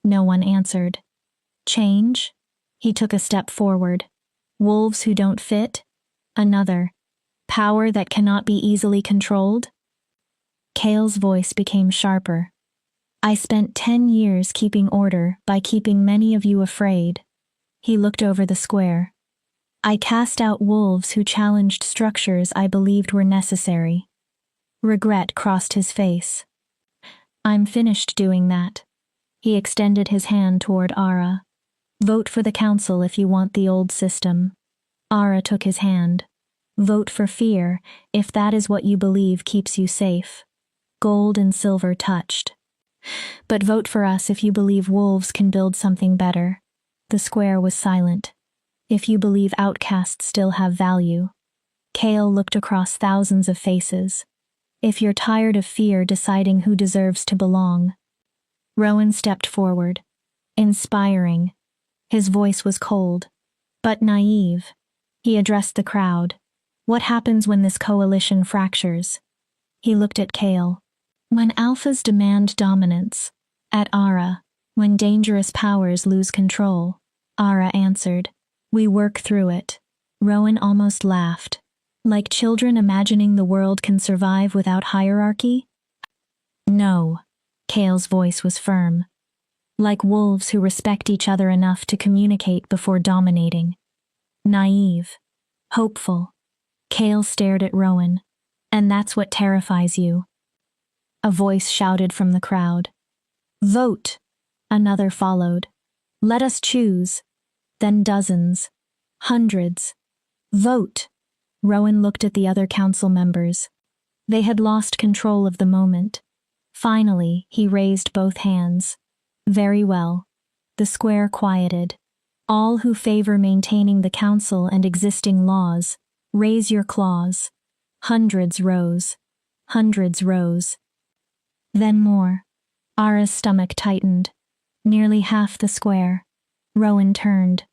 No one answered. Change? He took a step forward. Wolves who don't fit? Another. Power that cannot be easily controlled? Kale's voice became sharper. I spent 10 years keeping order by keeping many of you afraid. He looked over the square. I cast out wolves who challenged structures I believed were necessary. Regret crossed his face. I'm finished doing that. He extended his hand toward Ara. Vote for the council if you want the old system. Ara took his hand. Vote for fear if that is what you believe keeps you safe. Gold and silver touched. But vote for us if you believe wolves can build something better. The square was silent. If you believe outcasts still have value. Kale looked across thousands of faces. If you're tired of fear deciding who deserves to belong. Rowan stepped forward. Inspiring. His voice was cold, but naive. He addressed the crowd. What happens when this coalition fractures? He looked at Kale. When alphas demand dominance. At Ara. When dangerous powers lose control. Ara answered. We work through it. Rowan almost laughed. Like children imagining the world can survive without hierarchy? No. Kale's voice was firm. Like wolves who respect each other enough to communicate before dominating. Naive. Hopeful. Kale stared at Rowan. And that's what terrifies you. A voice shouted from the crowd. Vote! Another followed. Let us choose. Then dozens. Hundreds. Vote! Rowan looked at the other council members. They had lost control of the moment. Finally, he raised both hands. Very well. The square quieted. All who favor maintaining the council and existing laws, raise your claws. Hundreds rose. Hundreds rose. Then more. Ara's stomach tightened. Nearly half the square. Rowan turned.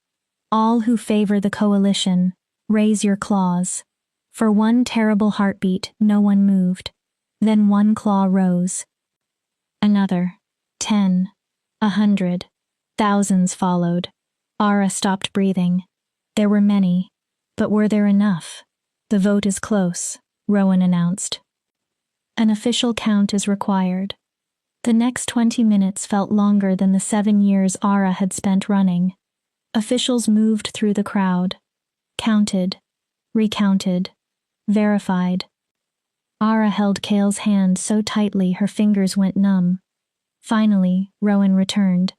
All who favor the coalition, raise your claws. For one terrible heartbeat, no one moved. Then one claw rose. Another. 10. 100. Thousands followed. Ara stopped breathing. There were many. But were there enough? The vote is close, Rowan announced. An official count is required. The next 20 minutes felt longer than the 7 years Ara had spent running. Officials moved through the crowd, counted, recounted, verified. Ara held Cale's hand so tightly her fingers went numb. Finally, Rowan returned.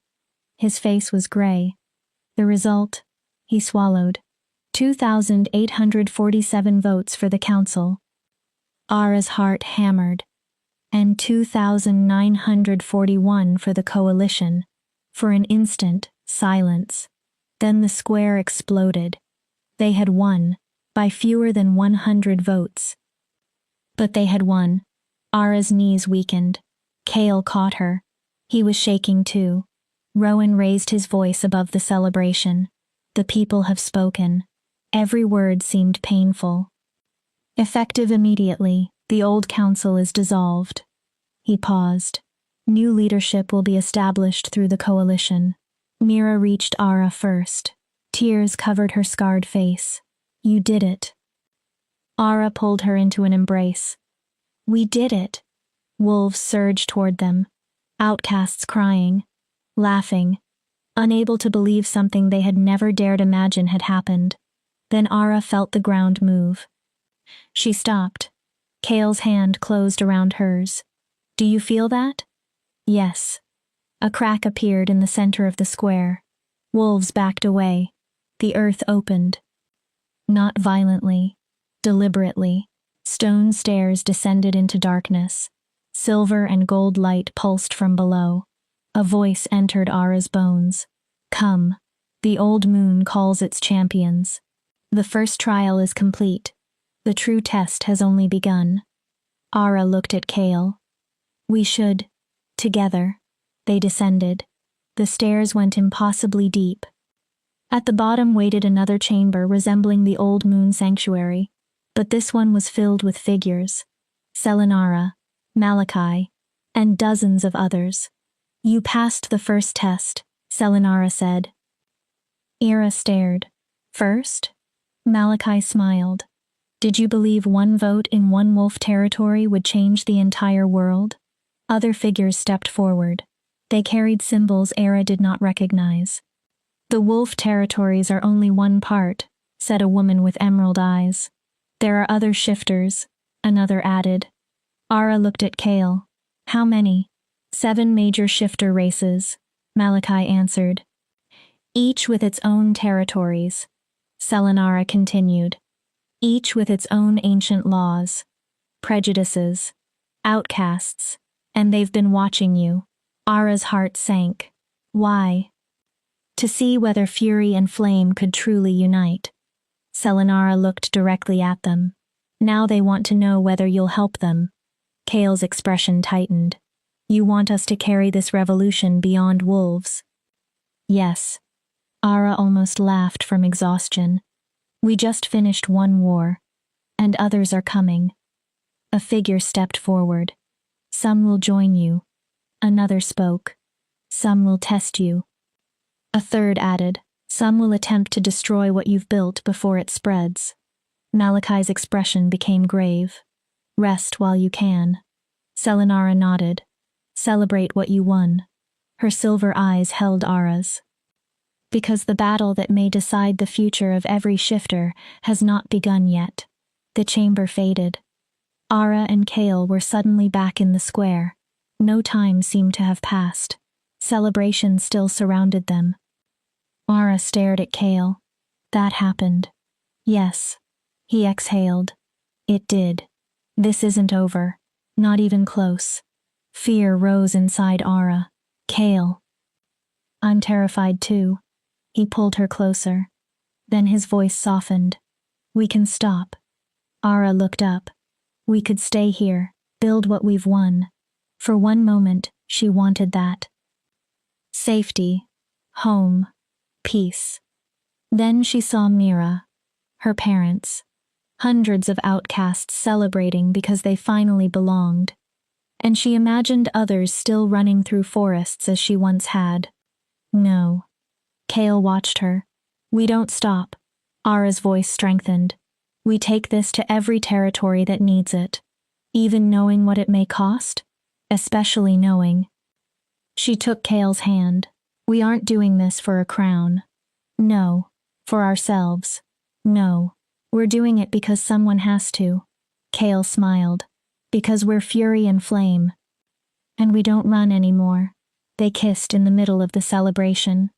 His face was gray. The result? He swallowed. 2,847 votes for the council. Ara's heart hammered. And 2,941 for the coalition. For an instant, silence. Then the square exploded. They had won, by fewer than 100 votes. But they had won. Ara's knees weakened. Cale caught her. He was shaking too. Rowan raised his voice above the celebration. The people have spoken. Every word seemed painful. Effective immediately, the old council is dissolved. He paused. New leadership will be established through the coalition. Mira reached Ara first. Tears covered her scarred face. You did it. Ara pulled her into an embrace. We did it. Wolves surged toward them. Outcasts crying, laughing, unable to believe something they had never dared imagine had happened. Then Ara felt the ground move. She stopped. Cale's hand closed around hers. Do you feel that? Yes. A crack appeared in the center of the square. Wolves backed away. The earth opened. Not violently, deliberately. Stone stairs descended into darkness. Silver and gold light pulsed from below. A voice entered Ara's bones. Come. The old moon calls its champions. The first trial is complete. The true test has only begun. Ara looked at Cale. We should. Together. They descended. The stairs went impossibly deep. At the bottom waited another chamber resembling the old moon sanctuary, but this one was filled with figures. Selinara, Malachi, and dozens of others. You passed the first test, Selinara said. Ira stared. First? Malachi smiled. Did you believe one vote in one wolf territory would change the entire world? Other figures stepped forward. They carried symbols Era did not recognize. The wolf territories are only one part, said a woman with emerald eyes. There are other shifters, another added. Ara looked at Cale. How many? 7 major shifter races, Malachi answered. Each with its own territories. Selinara continued. Each with its own ancient laws, prejudices, outcasts, and they've been watching you. Ara's heart sank. Why? To see whether fury and flame could truly unite. Selinara looked directly at them. Now they want to know whether you'll help them. Cale's expression tightened. You want us to carry this revolution beyond wolves? Yes. Ara almost laughed from exhaustion. We just finished one war, and others are coming. A figure stepped forward. Some will join you. Another spoke. Some will test you. A third added. Some will attempt to destroy what you've built before it spreads. Malachi's expression became grave. Rest while you can. Selinara nodded. Celebrate what you won. Her silver eyes held Ara's. Because the battle that may decide the future of every shifter has not begun yet. The chamber faded. Ara and Cale were suddenly back in the square. No time seemed to have passed. Celebration still surrounded them. Ara stared at Cale. That happened. Yes. He exhaled. It did. This isn't over. Not even close. Fear rose inside Ara. Cale. I'm terrified too. He pulled her closer. Then his voice softened. We can stop. Ara looked up. We could stay here, build what we've won. For one moment, she wanted that. Safety. Home. Peace. Then she saw Mira. Her parents. Hundreds of outcasts celebrating because they finally belonged. And she imagined others still running through forests as she once had. No. Cale watched her. We don't stop. Ara's voice strengthened. We take this to every territory that needs it, even knowing what it may cost, especially knowing. She took Kale's hand. We aren't doing this for a crown. No. For ourselves. No. We're doing it because someone has to. Kale smiled. Because we're fury and flame. And we don't run anymore. They kissed in the middle of the celebration.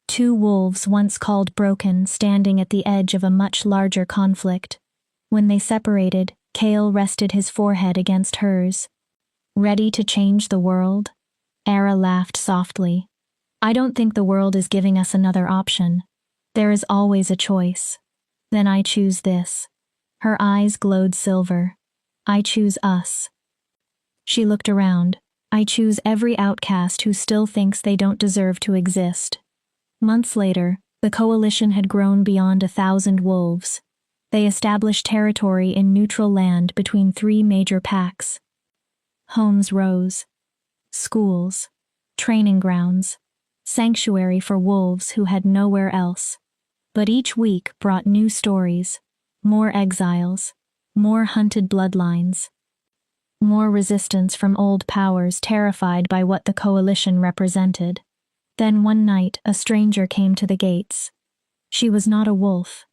Two wolves once called broken, standing at the edge of a much larger conflict. When they separated, Kale rested his forehead against hers. Ready to change the world? Ara laughed softly. I don't think the world is giving us another option. There is always a choice. Then I choose this. Her eyes glowed silver. I choose us. She looked around. I choose every outcast who still thinks they don't deserve to exist. Months later, the coalition had grown beyond 1,000 wolves. They established territory in neutral land between 3 major packs. Homes rose. Schools. Training grounds. Sanctuary for wolves who had nowhere else. But each week brought new stories. More exiles. More hunted bloodlines. More resistance from old powers terrified by what the coalition represented. Then one night a stranger came to the gates. She was not a wolf.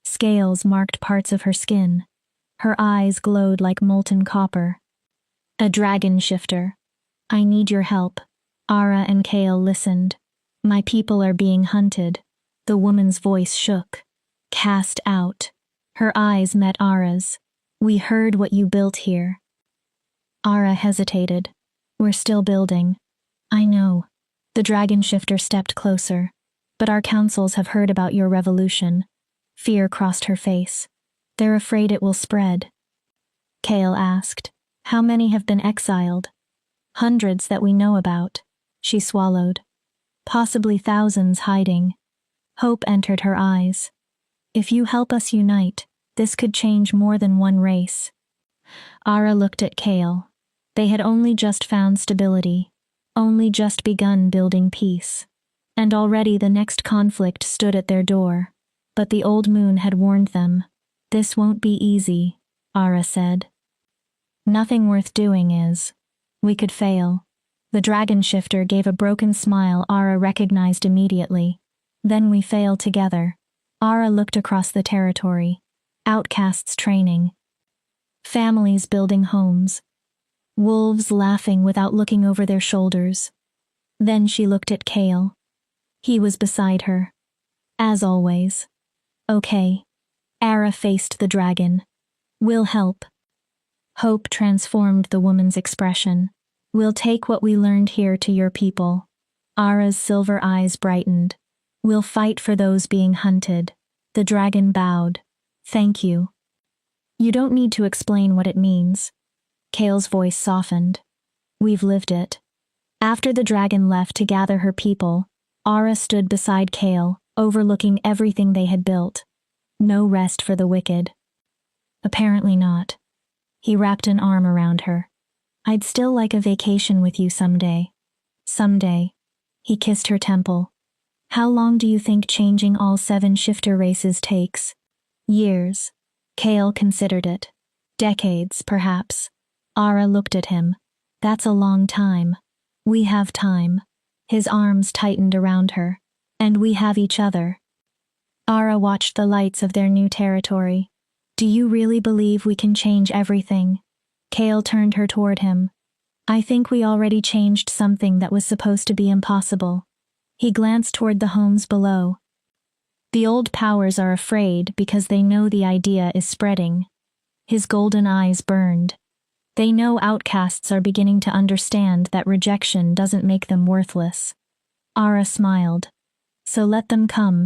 Scales marked parts of her skin. Her eyes glowed like molten copper. A dragon shifter. I need your help. Ara and Kale listened. My people are being hunted. The woman's voice shook. Cast out. Her eyes met Ara's. We heard what you built here. Ara hesitated. We're still building. I know. The dragon shifter stepped closer. But our councils have heard about your revolution. Fear crossed her face. They're afraid it will spread. Kale asked. How many have been exiled? Hundreds that we know about. She swallowed. Possibly thousands hiding. Hope entered her eyes. If you help us unite, this could change more than one race. Ara looked at Kale. They had only just found stability. Only just begun building peace. And already the next conflict stood at their door. But the old moon had warned them. This won't be easy, Ara said. Nothing worth doing is. We could fail. The dragon shifter gave a broken smile Ara recognized immediately. Then we fail together. Ara looked across the territory. Outcasts training. Families building homes. Wolves laughing without looking over their shoulders. Then she looked at Kale. He was beside her. As always. Okay. Ara faced the dragon. We'll help. Hope transformed the woman's expression. We'll take what we learned here to your people. Ara's silver eyes brightened. We'll fight for those being hunted. The dragon bowed. Thank you. You don't need to explain what it means. Kale's voice softened. We've lived it. After the dragon left to gather her people, Ara stood beside Kale, overlooking everything they had built. No rest for the wicked. Apparently not. He wrapped an arm around her. I'd still like a vacation with you someday. Someday. He kissed her temple. How long do you think changing all 7 shifter races takes? Years. Kale considered it. Decades, perhaps. Ara looked at him. That's a long time. We have time. His arms tightened around her. And we have each other. Ara watched the lights of their new territory. Do you really believe we can change everything? Kale turned her toward him. I think we already changed something that was supposed to be impossible. He glanced toward the homes below. The old powers are afraid because they know the idea is spreading. His golden eyes burned. They know outcasts are beginning to understand that rejection doesn't make them worthless. Ara smiled. So let them come.